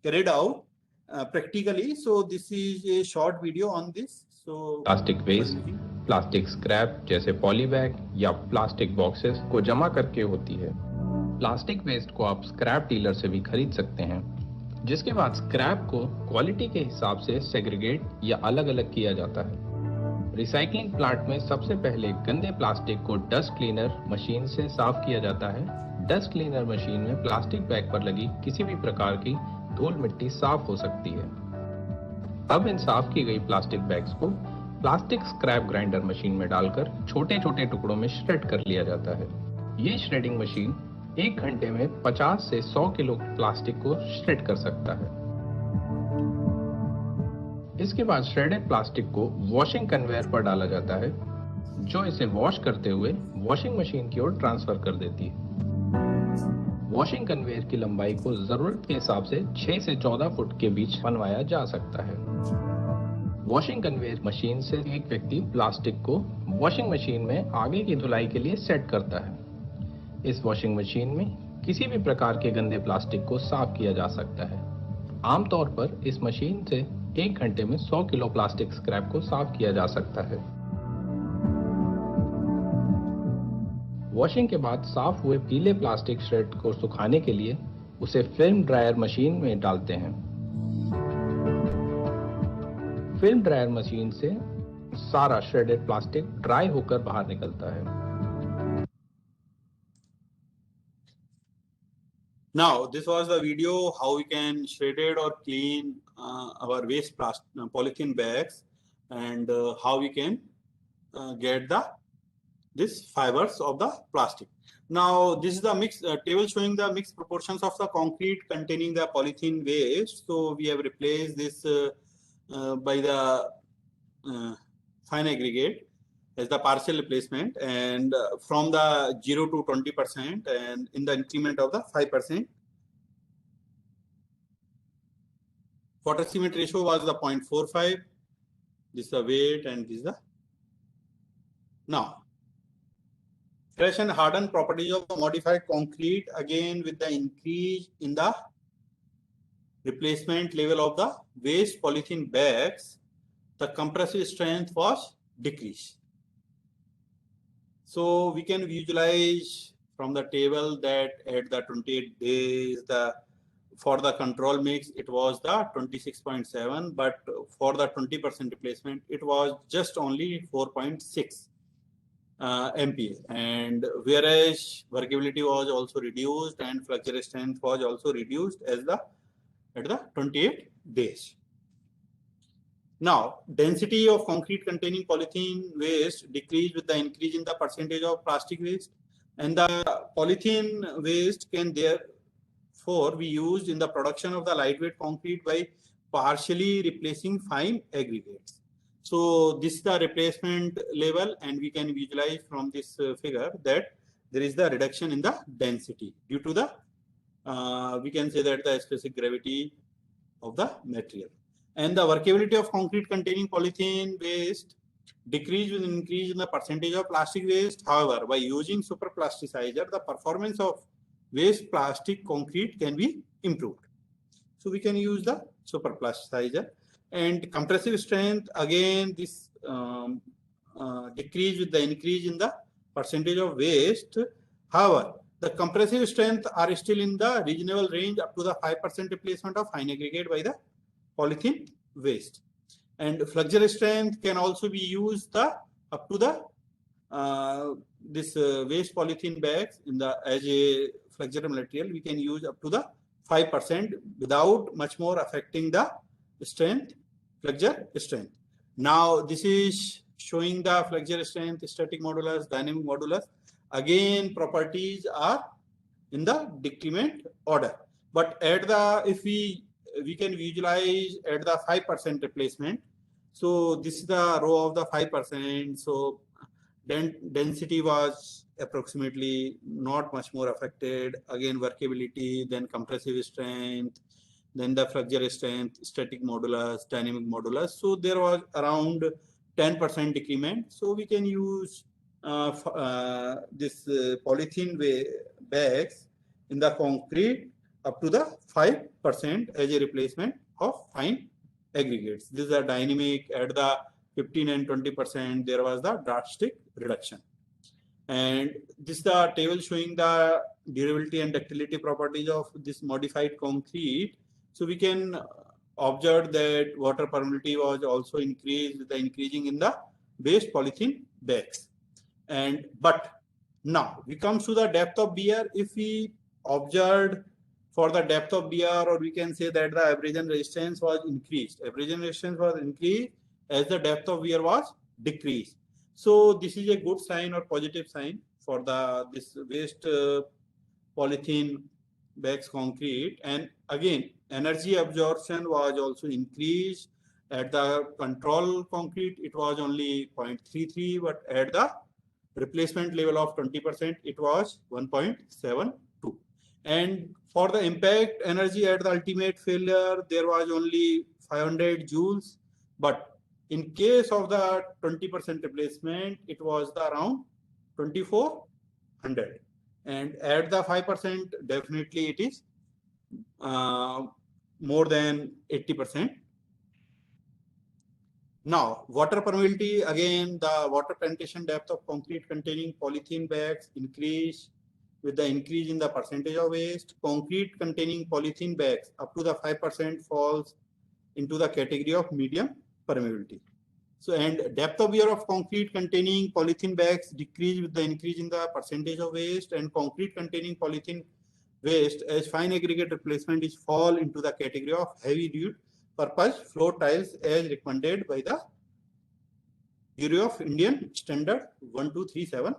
carried out practically. So this is a short video on this. So plastic waste, plastic scrap जैसे poly bag या plastic boxes को जमा करके होती है। Plastic waste को आप scrap dealer से भी खरीद सकते हैं, जिसके बाद स्क्रैप को क्वालिटी के हिसाब से सेग्रीगेट या अलग अलग किया जाता है। रिसाइकलिंग प्लांट में सबसे पहले गंदे प्लास्टिक को डस्ट क्लीनर मशीन से साफ किया जाता है। डस्ट क्लीनर मशीन में प्लास्टिक बैग पर लगी किसी भी प्रकार की धूल मिट्टी साफ हो सकती है। अब इन साफ की गई प्लास्टिक बैग्स को प्लास्टिक स्क्रैप ग्राइंडर मशीन में डालकर छोटे छोटे टुकड़ों में श्रेड कर लिया जाता है। ये श्रेडिंग मशीन 1 घंटे में 50 से 100 किलो प्लास्टिक को श्रेड कर सकता है। इसके बाद श्रेडेड प्लास्टिक को वॉशिंग कन्वेयर पर डाला जाता है, जो इसे वॉश करते हुए वॉशिंग मशीन की ओर ट्रांसफर कर देती है। वॉशिंग कन्वेयर की लंबाई को जरूरत के हिसाब से 6 से 14 फुट के बीच बनवाया जा सकता है। वॉशिंग कन्वेयर मशीन से एक व्यक्ति प्लास्टिक को वॉशिंग मशीन में आगे की धुलाई के लिए सेट करता है। इस वॉशिंग मशीन में किसी भी प्रकार के गंदे प्लास्टिक को साफ किया जा सकता है। आमतौर पर इस मशीन से 1 घंटे में 100 किलो प्लास्टिक स्क्रैप को साफ किया जा सकता है। वॉशिंग के बाद साफ हुए पीले प्लास्टिक श्रेड को सुखाने के लिए उसे फिल्म ड्रायर मशीन में डालते हैं। फिल्म ड्रायर मशीन से सारा श्रेडेड प्लास्टिक ड्राई होकर बाहर निकलता है। Now, this was the video how we can shredded or clean our waste polythene bags, and how we can get this fibers of the plastic. Now, this is the table showing the mixed proportions of the concrete containing the polythene waste. So we have replaced this by the fine aggregate as the partial replacement, and from the 0 to 20%, and in the increment of the 5%. Water cement ratio was the 0.45. This is the weight, and this is the now. Fresh and hardened properties of the modified concrete, again with the increase in the replacement level of the waste polythene bags, the compressive strength was decreased. So we can visualize from the table that at the 28 days, for the control mix, it was the 26.7, but for the 20% replacement, it was just only 4.6 MPa. And whereas workability was also reduced and flexure strength was also reduced at the 28 days. Now, density of concrete containing polythene waste decreased with the increase in the percentage of plastic waste, and the polythene waste can therefore be used in the production of the lightweight concrete by partially replacing fine aggregates. So this is the replacement level, and we can visualize from this figure that there is the reduction in the density due to the we can say that the specific gravity of the material. And the workability of concrete containing polythene waste decreased with increase in the percentage of plastic waste. However, by using super plasticizer, the performance of waste plastic concrete can be improved. So we can use the super plasticizer. And compressive strength, again, this decrease with the increase in the percentage of waste. However, the compressive strength are still in the reasonable range up to the 5% replacement of fine aggregate by the polythene waste. And flexure strength can also be used up to the this waste polythene bags in the as a flexure material. We can use up to the 5% without much more affecting the strength, flexure strength. Now this is showing the flexure strength, static modulus, dynamic modulus. Again, properties are in the decrement order, but at the if we can visualize at the 5% replacement. So this is the row of the 5%. So density was approximately not much more affected. Again, workability, then compressive strength, then the flexure strength, static modulus, dynamic modulus. So there was around 10% decrement. So we can use this polythene bags in the concrete up to the 5% as a replacement of fine aggregates. This is a dynamic. At the 15 and 20%, there was the drastic reduction. And this is the table showing the durability and ductility properties of this modified concrete. So we can observe that water permeability was also increased with the increasing in the waste polythene bags. And but now we come to the depth of BR. If we observed for the depth of BR, or we can say that the abrasion resistance was increased. Abrasion resistance was increased as the depth of BR was decreased. So this is a good sign or positive sign for this waste polythene bags concrete. And again, energy absorption was also increased. At the control concrete, it was only 0.33, but at the replacement level of 20%, it was 1.72. And for the impact energy at the ultimate failure, there was only 500 joules. But in case of the 20% replacement, it was around 2400. And at the 5%, definitely it is more than 80%. Now, water permeability, again, the water penetration depth of concrete containing polythene bags increase with the increase in the percentage of waste. Concrete containing polythene bags up to the 5% falls into the category of medium permeability. So, and depth of wear of concrete containing polythene bags decrease with the increase in the percentage of waste, and concrete containing polythene waste as fine aggregate replacement is fall into the category of heavy duty purpose floor tiles as recommended by the Bureau of Indian Standard 1237.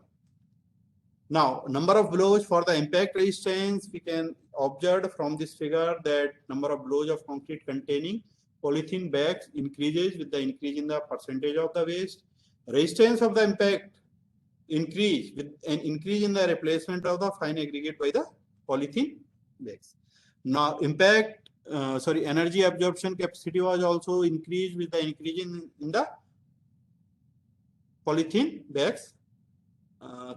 Now, number of blows for the impact resistance, we can observe from this figure that number of blows of concrete containing polythene bags increases with the increase in the percentage of the waste. Resistance of the impact increase with an increase in the replacement of the fine aggregate by the polythene bags. Now, energy absorption capacity was also increased with the increase in the polythene bags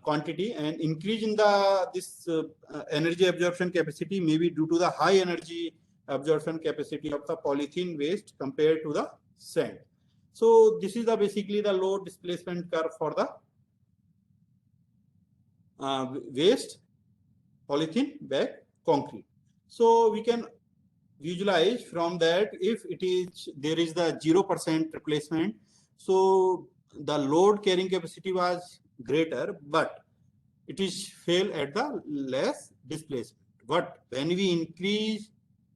quantity, and increase in the energy absorption capacity may be due to the high energy absorption capacity of the polythene waste compared to the sand. So this is basically the load displacement curve for the waste polythene bag concrete. So we can visualize from that if there is the 0% replacement, so the load carrying capacity was greater, but it is fail at the less displacement. But when we increase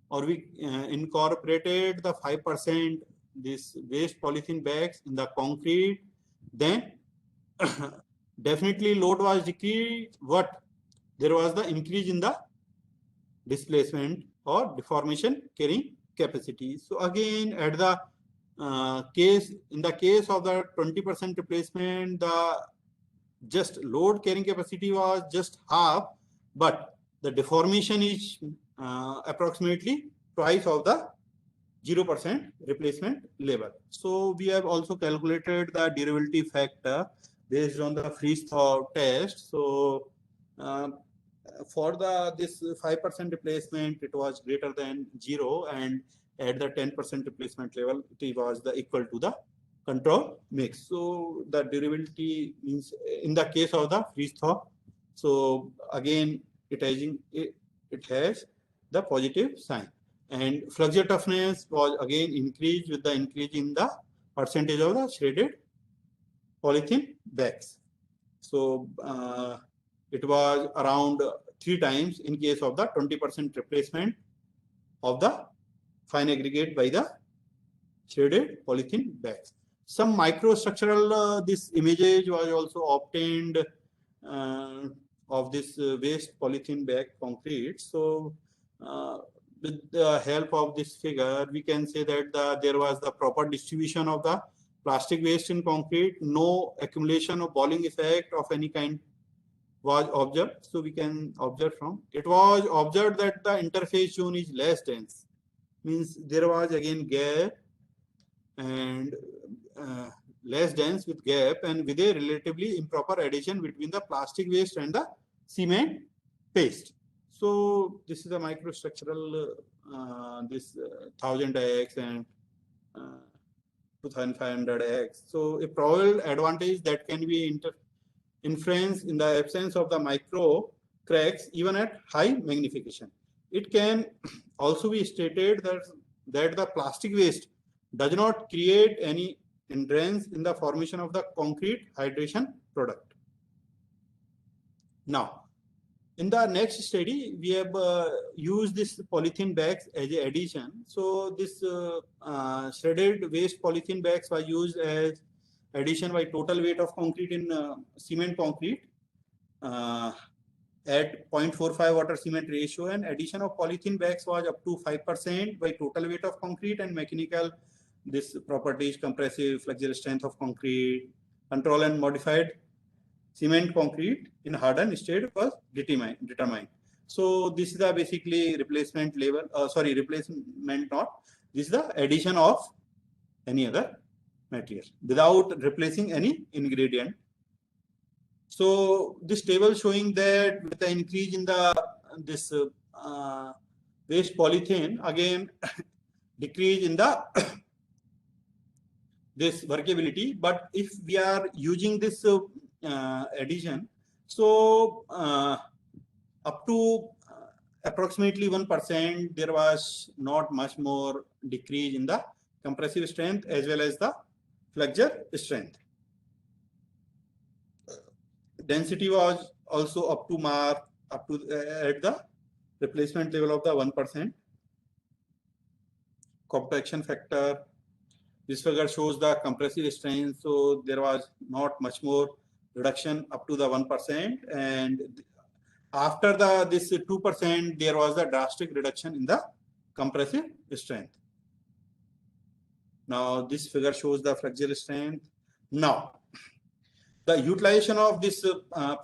or we incorporated the 5% this waste polythene bags in the concrete, then definitely load was decreased, but there was the increase in the displacement or deformation carrying capacity. So again, at the in the case of the 20% replacement, the just load carrying capacity was just half, but the deformation is approximately twice of the 0% replacement level. So we have also calculated the durability factor based on the freeze-thaw test. So for this 5% replacement, it was greater than 0, and at the 10% replacement level, it was equal to the control mix. So the durability means in the case of the freeze-thaw, so again it has the positive sign. And flexure toughness was again increased with the increase in the percentage of the shredded polythene bags. So it was around 3 times in case of the 20% replacement of the fine aggregate by the shredded polythene bags. Some microstructural this images was also obtained of this waste polythene bag concrete. So with the help of this figure, we can say that there was the proper distribution of the plastic waste in concrete, no accumulation of balling effect of any kind was observed. So we can observe from it was observed that the interface zone is less dense, means there was again gap and less dense with gap and with a relatively improper addition between the plastic waste and the cement paste. So this is a microstructural this 1000x and 2500x. So a probable advantage that can be inference in the absence of the micro cracks even at high magnification. It can also be stated that the plastic waste does not create any hindrance in the formation of the concrete hydration product. Now, in the next study, we have used this polythene bags as an addition. So this shredded waste polythene bags were used as addition by total weight of concrete in cement concrete at 0.45 water cement ratio, and addition of polythene bags was up to 5% by total weight of concrete, and mechanical this properties, compressive, flexural strength of concrete, control and modified cement concrete in hardened state was determined. So this is the basically replacement level, replacement not, this is the addition of any other material without replacing any ingredient. So this table showing that with the increase in the waste polythene, again decrease in the this workability. But if we are using this addition, so up to approximately 1%, there was not much more decrease in the compressive strength as well as the flexure strength. Density was also up to mark, up to at the replacement level of the 1%. Compaction factor, this figure shows the compressive strength, so there was not much more reduction up to the 1%, and after this 2%, there was a drastic reduction in the compressive strength. Now this figure shows the flexure strength. Now the utilization of this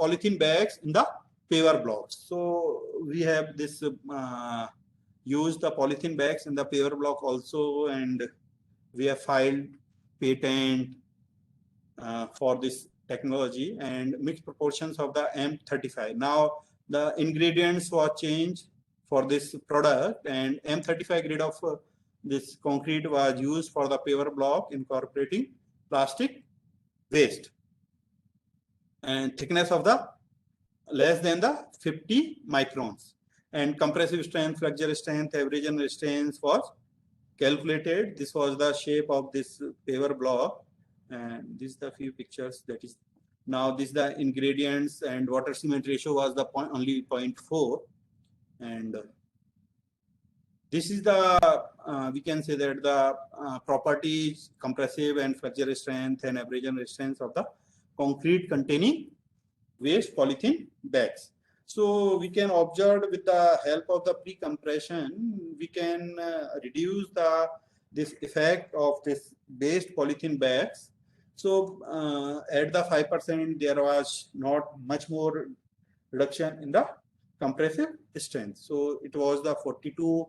polythene bags in the paver blocks. So we have this used the polythene bags in the paver block also, and we have filed patent for this technology and mixed proportions of the M35. Now the ingredients were changed for this product, and M35 grade of this concrete was used for the paver block incorporating plastic waste, and thickness of the less than the 50 microns, and compressive strength, flexure strength, abrasion resistance was calculated. This was the shape of this paver block, and this is the few pictures. That is, now this is the ingredients, and water cement ratio was the only 0.4, and this is the we can say that the properties, compressive and flexure strength and abrasion resistance of the concrete containing waste polythene bags. So we can observe with the help of the pre-compression, we can reduce this effect of this waste polythene bags. So at the 5%, there was not much more reduction in the compressive strength. So it was the 42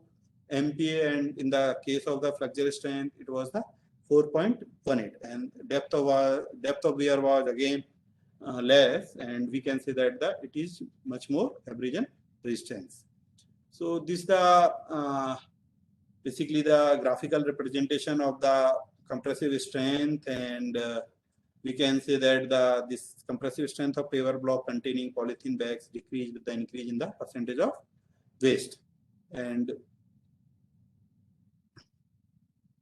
MPa, and in the case of the flexure strength, it was the 4.18, and depth of wear was again less, and we can say that it is much more abrasion resistance. So this is the basically the graphical representation of the compressive strength, and we can say that this compressive strength of paver block containing polythene bags decreased with the increase in the percentage of waste. And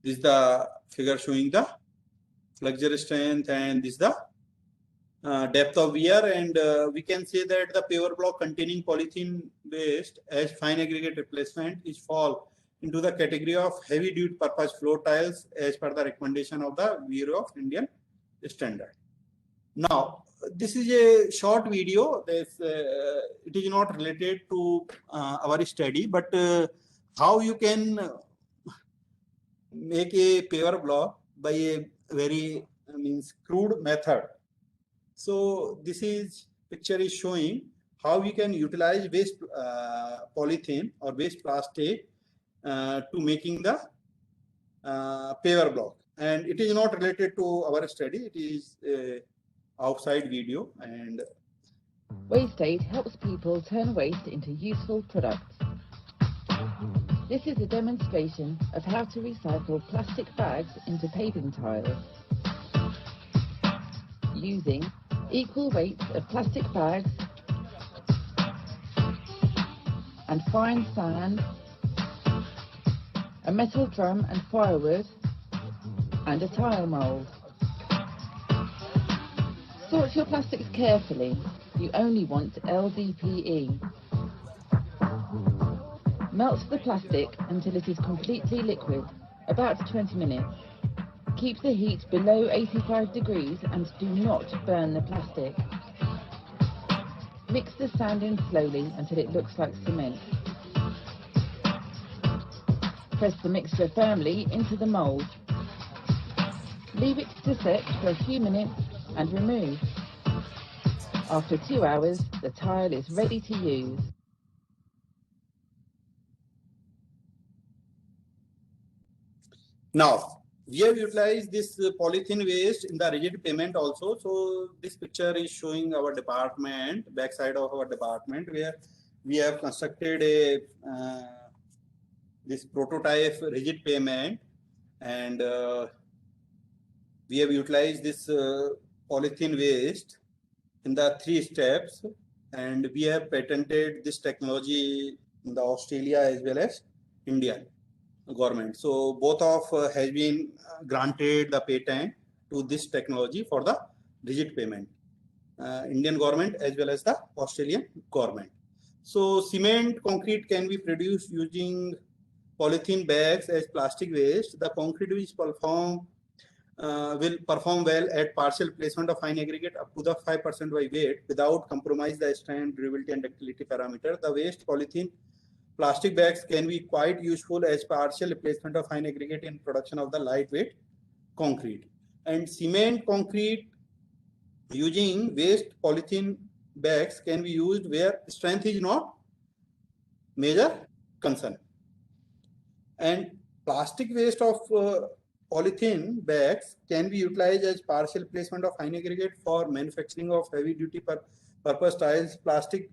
this is the figure showing the flexure strength, and this is the depth of wear, and we can say that the paver block containing polythene waste as fine aggregate replacement is fall into the category of heavy duty purpose floor tiles as per the recommendation of the Bureau of Indian Standard. Now this is a short video. It is not related to our study, but how you can make a paver block by a very crude method. So this picture is showing how we can utilize waste polythene or waste plastic to making the paver block, and it is not related to our study. It is a outside video. And Waste Aid helps people turn waste into useful products. This is a demonstration of how to recycle plastic bags into paving tiles. Using equal weights of plastic bags and fine sand, a metal drum and firewood, and a tile mould. Sort your plastics carefully. You only want LDPE. Melt the plastic until it is completely liquid, about 20 minutes. Keep the heat below 85 degrees and do not burn the plastic. Mix the sand in slowly until it looks like cement. Press the mixture firmly into the mould. Leave it to set for a few minutes and remove. After 2 hours, the tile is ready to use. now we have utilized this polythene waste in the rigid pavement also. So this picture is showing our department, backside of our department, where we have constructed a this prototype rigid pavement, and we have utilized this polythene waste in the 3 steps, and we have patented this technology in the Australia as well as India government. So both of has been granted the patent to this technology for the rigid pavement, Indian government as well as the Australian government. So cement concrete can be produced using polythene bags as plastic waste. The concrete which will perform well at partial placement of fine aggregate up to the 5% by weight without compromise the strength, durability and ductility parameter. The waste polythene plastic bags can be quite useful as partial replacement of fine aggregate in production of the lightweight concrete. And cement concrete using waste polythene bags can be used where strength is not major concern. And plastic waste of polythene bags can be utilized as partial placement of fine aggregate for manufacturing of heavy duty purpose tiles. Plastic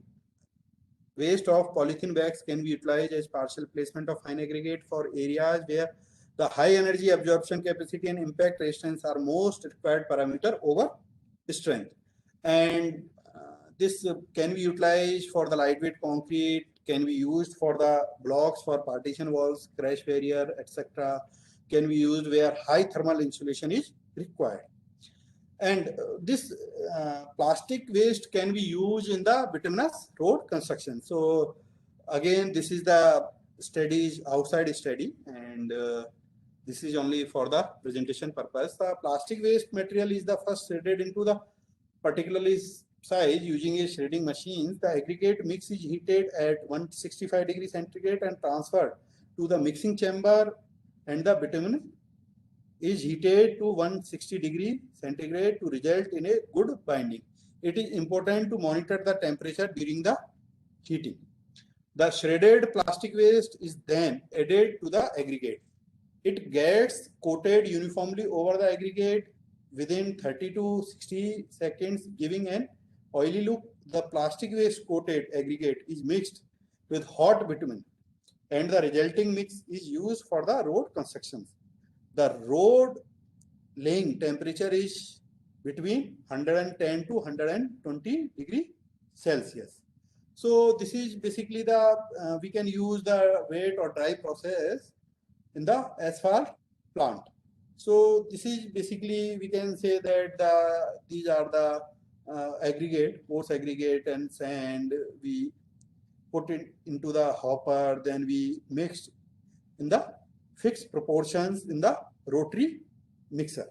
waste of polythene bags can be utilized as partial placement of fine aggregate for areas where the high energy absorption capacity and impact resistance are most required parameter over strength. And this can be utilized for the lightweight concrete, can be used for the blocks for partition walls, crash barrier, etc. Can be used where high thermal insulation is required. And this plastic waste can be used in the bituminous road construction. So again, this is the studies, outside study, and this is only for the presentation purpose. The plastic waste material is the first shredded into the particularly size using a shredding machine. The aggregate mix is heated at 165 degrees centigrade and transferred to the mixing chamber, and the bitumen is heated to 160 degrees centigrade to result in a good binding. It is important to monitor the temperature during the heating. The shredded plastic waste is then added to the aggregate. It gets coated uniformly over the aggregate within 30 to 60 seconds, giving an oily look. The plastic waste coated aggregate is mixed with hot bitumen, and the resulting mix is used for the road construction. The road laying temperature is between 110 to 120 degrees Celsius. So this is basically the, we can use the wet or dry process in the asphalt plant. So this is basically, we can say that these are the aggregate, coarse aggregate and sand. We put it into the hopper, then we mix in the fixed proportions in the rotary mixer.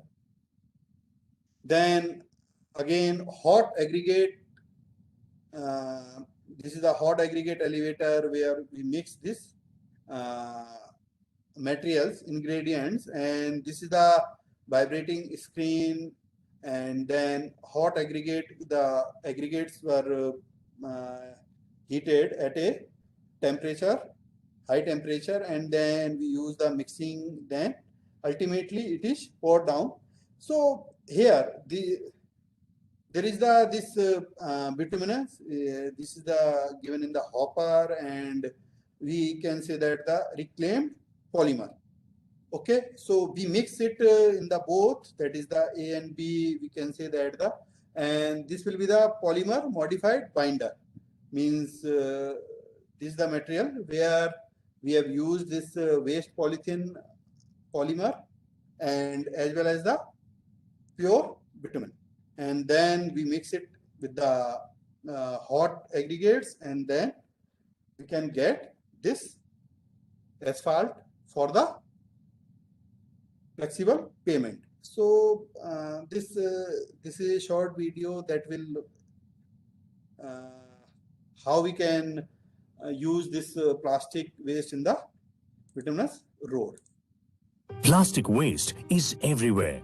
Then again, hot aggregate. This is a hot aggregate elevator where we mix this materials, ingredients, and this is the vibrating screen. And then hot aggregate, the aggregates were heated at a temperature, high temperature, and then we use the mixing. Then ultimately it is poured down. So here there is this bituminous. This is the given in the hopper, and we can say that the reclaimed polymer. Okay, so we mix it in the both, that is the A and B. We can say that and this will be the polymer modified binder. Means this is the material where we have used this waste polythene polymer and as well as the pure bitumen, and then we mix it with the hot aggregates, and then we can get this asphalt for the flexible pavement. So this is a short video that will how we can use this plastic waste in the bituminous road. Plastic waste is everywhere.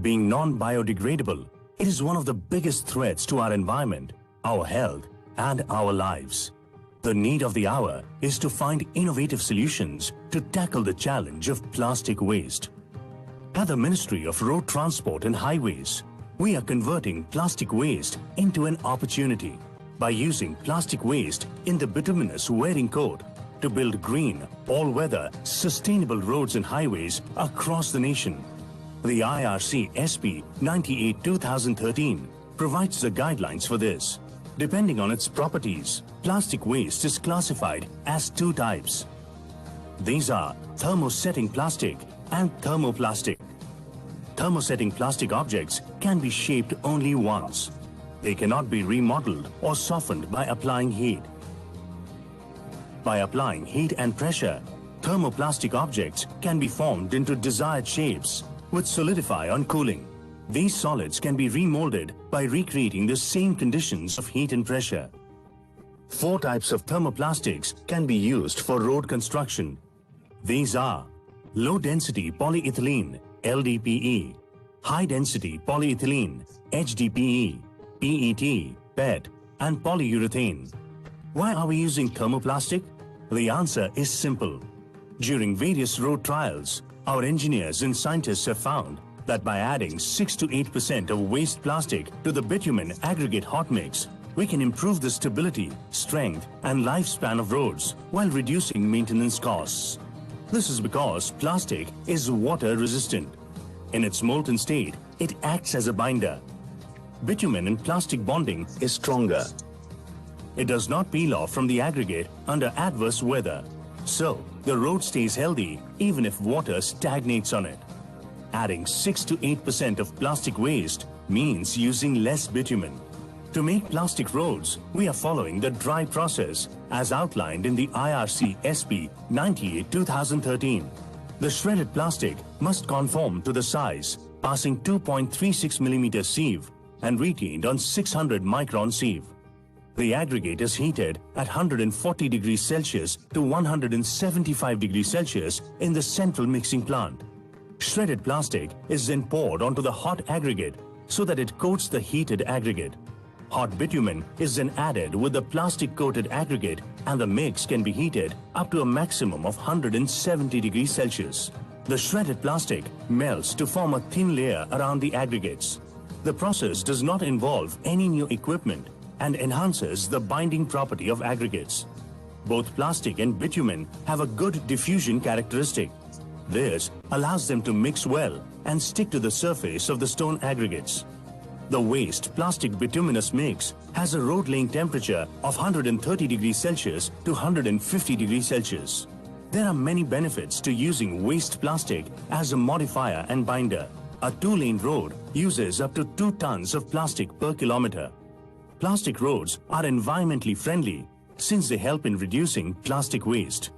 Being non-biodegradable, it is one of the biggest threats to our environment, our health, and our lives. The need of the hour is to find innovative solutions to tackle the challenge of plastic waste. At the Ministry of Road Transport and Highways, we are converting plastic waste into an opportunity by using plastic waste in the bituminous wearing code. to build green, all-weather, sustainable roads and highways across the nation. The IRC SP 98/2013 provides the guidelines for this. Depending on its properties, plastic waste is classified as two types. These are thermosetting plastic and thermoplastic. Thermosetting plastic objects can be shaped only once. They cannot be remodeled or softened by applying heat. By applying heat and pressure, thermoplastic objects can be formed into desired shapes, which solidify on cooling. These solids can be remolded by recreating the same conditions of heat and pressure. 4 types of thermoplastics can be used for road construction. These are low-density polyethylene, LDPE, high-density polyethylene, HDPE, PET, PET, and polyurethane. Why are we using thermoplastic? The answer is simple. During various road trials, our engineers and scientists have found that by adding 6 to 8% of waste plastic to the bitumen aggregate hot mix, we can improve the stability, strength, and lifespan of roads while reducing maintenance costs. This is because plastic is water resistant. In its molten state, it acts as a binder. Bitumen and plastic bonding is stronger. It does not peel off from the aggregate under adverse weather. So, the road stays healthy even if water stagnates on it. Adding 6 to 8% of plastic waste means using less bitumen. To make plastic roads, we are following the dry process as outlined in the IRC SP 98/2013. The shredded plastic must conform to the size, passing 2.36 mm sieve and retained on 600 micron sieve. The aggregate is heated at 140 degrees Celsius to 175 degrees Celsius in the central mixing plant. Shredded plastic is then poured onto the hot aggregate so that it coats the heated aggregate. Hot bitumen is then added with the plastic-coated aggregate and the mix can be heated up to a maximum of 170 degrees Celsius. The shredded plastic melts to form a thin layer around the aggregates. The process does not involve any new equipment and enhances the binding property of aggregates. Both plastic and bitumen have a good diffusion characteristic. This allows them to mix well and stick to the surface of the stone aggregates. The waste plastic bituminous mix has a road laying temperature of 130 degrees Celsius to 150 degrees Celsius. There are many benefits to using waste plastic as a modifier and binder. A 2-lane road uses up to 2 tons of plastic per kilometer. Plastic roads are environmentally friendly since they help in reducing plastic waste.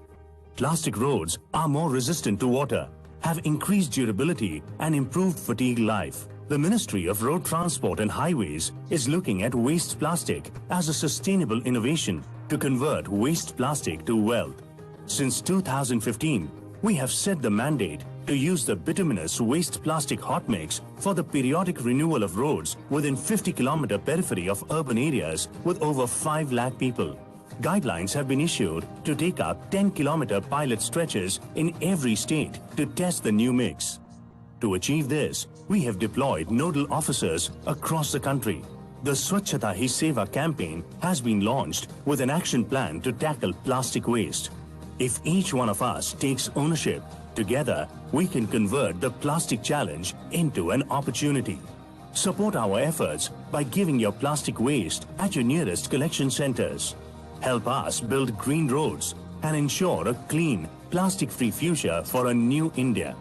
Plastic roads are more resistant to water, have increased durability and improved fatigue life. The Ministry of Road Transport and Highways is looking at waste plastic as a sustainable innovation to convert waste plastic to wealth. Since 2015, we have set the mandate to use the bituminous waste plastic hot mix for the periodic renewal of roads within 50-kilometer periphery of urban areas with over 5 lakh people. Guidelines have been issued to take up 10-kilometer pilot stretches in every state to test the new mix. To achieve this, we have deployed nodal officers across the country. The Swachhata Hi Seva campaign has been launched with an action plan to tackle plastic waste. If each one of us takes ownership, together we can convert the plastic challenge into an opportunity. Support our efforts by giving your plastic waste at your nearest collection centers. Help us build green roads and ensure a clean, plastic-free future for a new India.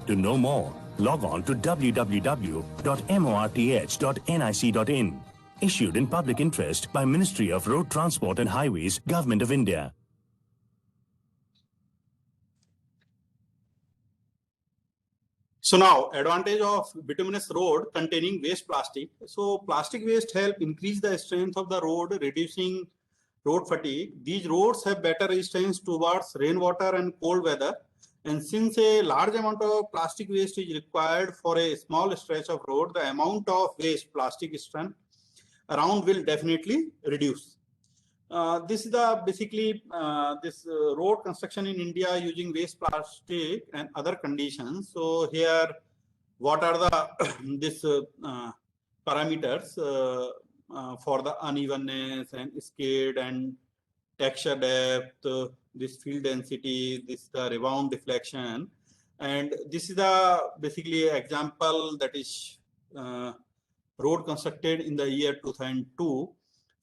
To know more, log on to www.morth.nic.in. Issued in public interest by Ministry of Road Transport and Highways, Government of India. So now, advantage of bituminous road containing waste plastic. So plastic waste help increase the strength of the road, reducing road fatigue. These roads have better resistance towards rainwater and cold weather. And since a large amount of plastic waste is required for a small stretch of road, the amount of waste plastic strand around will definitely reduce. This is the basically this road construction in India using waste plastic and other conditions. So here, what are the this parameters for the unevenness and skid and texture depth, this field density, this the rebound deflection, and this is the basically example that is road constructed in the year 2002.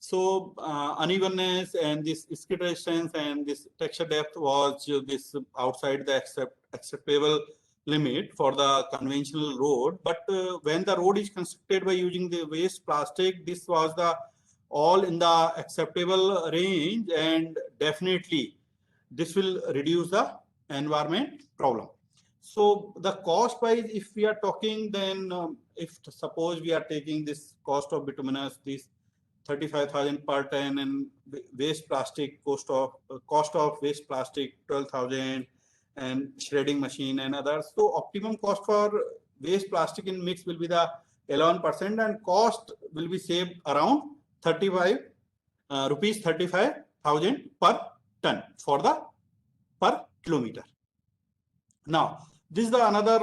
So unevenness and this skid resistance and this texture depth was this outside the acceptable limit for the conventional road. But when the road is constructed by using the waste plastic, this was the all in the acceptable range, and definitely this will reduce the environment problem. So the cost wise, if we are talking, then if suppose we are taking this cost of bituminous, this 35,000 per ton, and waste plastic cost of waste plastic 12,000, and shredding machine and others. So optimum cost for waste plastic in mix will be the 11%, and cost will be saved around 35 rupees 35,000 per ton for the per kilometer. Now, this is the another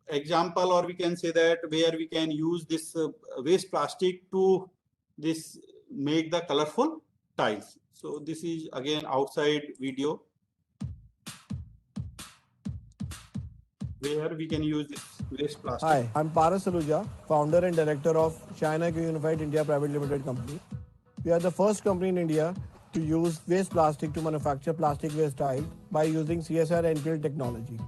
example, or we can say that where we can use this waste plastic to this make the colorful tiles. So this is again outside video where we can use this waste plastic. Hi, I'm Paras Saluja, founder and director of Shine IQ Unified India Private Limited Company. We are the first company in India to use waste plastic to manufacture plastic waste tile by using CSR NPL technology.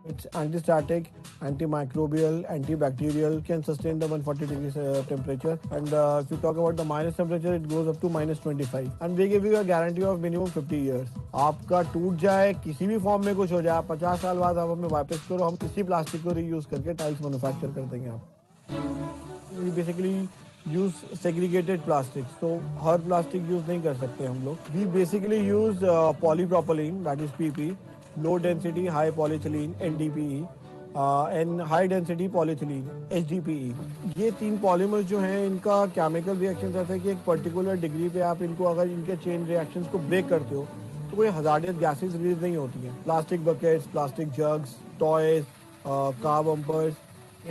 It's anti-static, antimicrobial, antibacterial, can sustain the 140 degrees temperature. And if you talk about the minus temperature, it goes up to -25. And we give you a guarantee of minimum 50 years. आपका टूट जाए, किसी भी form में कुछ हो जाए, 50 साल बाद आप हमें वापस करो, हम इसी प्लास्टिक को रीयूज करके टाइल्स मैन्युफैक्चर कर देंगे आप. We basically use segregated plastics. So her plastic use नहीं कर सकते हम लोग. We basically use polypropylene, that is PP. Low density high polyethylene NDPE and high density polyethylene HDPE. ये तीन पॉलीमर्स जो हैं इनका केमिकल रिएक्शन ऐसा है कि एक पर्टिकुलर डिग्री पे आप इनको अगर इनके चेन रिएक्शंस को ब्रेक करते हो तो कोई हजार्डियस गैसेस रिलीज नहीं होती हैं. Plastic buckets, plastic jugs, toys, car bumpers,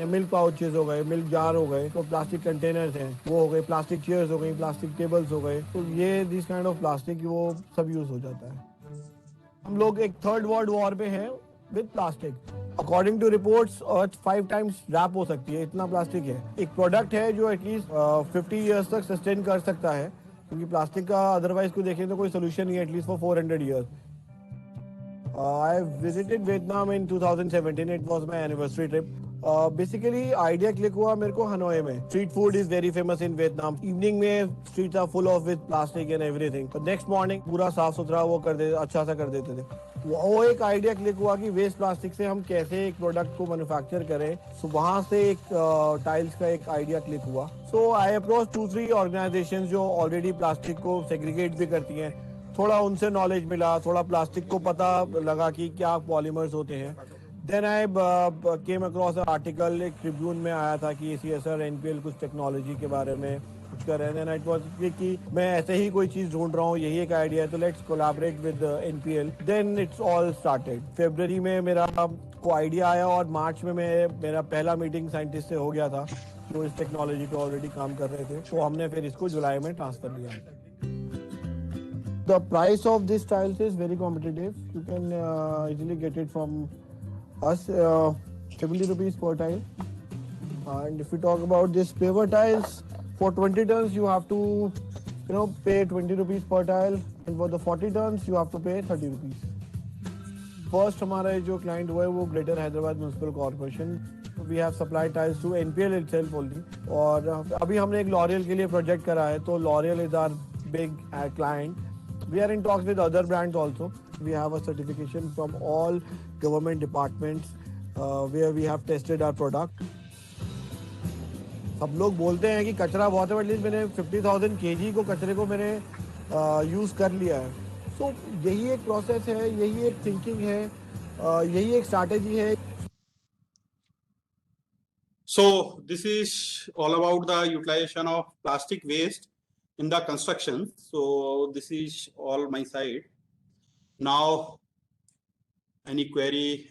milk pouches हो गए, मिल्क जार हो गए, तो प्लास्टिक कंटेनर्स हैं वो हो गए, प्लास्टिक चेयर्स हो गई, प्लास्टिक टेबल्स हो गए, तो ये दिस काइंड ऑफ प्लास्टिक वो सब यूज हो जाता है. हम लोग एक थर्ड वर्ल्ड वॉर पे हैं with plastic. According to reports earth 5 times wrap हो सकती है, इतना प्लास्टिक है. एक प्रोडक्ट है जो एटलीस्ट 50 इयर्स तक सस्टेन कर सकता है, क्योंकि प्लास्टिक का अदरवाइज को देखें तो कोई सोल्यूशन नहीं है at least for 400 years. I visited Vietnam in 2017. It was my anniversary trip. Basically idea click हुआ मेरे को हनोई में. Street food is very famous in Vietnam. Evening में streets are full of with plastic and everything. तो next morning पूरा साफ सुथरा वो कर दे, अच्छा सा कर देते थे. वो एक आइडिया क्लिक हुआ कि वेस्ट प्लास्टिक से हम कैसे एक प्रोडक्ट को मैन्युफैक्चर करें. सो वहां से एक टाइल्स का एक आइडिया क्लिक हुआ. सो आई अप्रोच 2-3 ऑर्गेनाइजेशंस जो ऑलरेडी प्लास्टिक को सेग्रीगेट भी करती हैं. थोड़ा उनसे नॉलेज मिला, थोड़ा प्लास्टिक को पता लगा कि क्या पॉलीमर्स होते हैं. Then I came across an article, एक ट्रिब्यून में आया था कि CSR NPL कुछ टेक्नोलॉजी के बारे में कुछ कर रहे हैं. Then it was कि मैं ऐसे ही कोई चीज़ ढूंढ रहा हूँ, यही एक आइडिया है, तो let's collaborate with NPL. Then it's all started. February में मेरा को आइडिया आया और मार्च में मेरा पहला मीटिंग साइंटिस्ट से हो गया था जो इस टेक्नोलॉजी पे ऑलरेडी काम कर रहे थे. तो हमने फिर इसको जुलाई में ट्रांसफर लिया. The price of these tiles is very competitive. You can easily get it from us, 70 rupees per tile. And if we talk about this paver tiles, for 20 tons you have to pay 20 rupees per tile, and for the 40 tons you have to pay 30 rupees. First हमारा जो client हुआ है वो Greater Hyderabad Municipal Corporation. We have supplied tiles to NPL itself only. और अभी हमने एक L'Oreal के लिए प्रोजेक्ट करा है, तो L'Oreal is our big client. We are in talks with other brands also. We have a certification from all government departments where we have tested our product. सब लोग बोलते हैं कि कचरा बहुत है, एटलीस्ट मैंने 50,000 kg को कचरे को मैंने यूज़ कर लिया है. So यही एक प्रोसेस है, यही एक थिंकिंग है, यही एक स्ट्रैटेजी है. So this is all about the utilization of plastic waste in the construction. So this is all my side. Now any query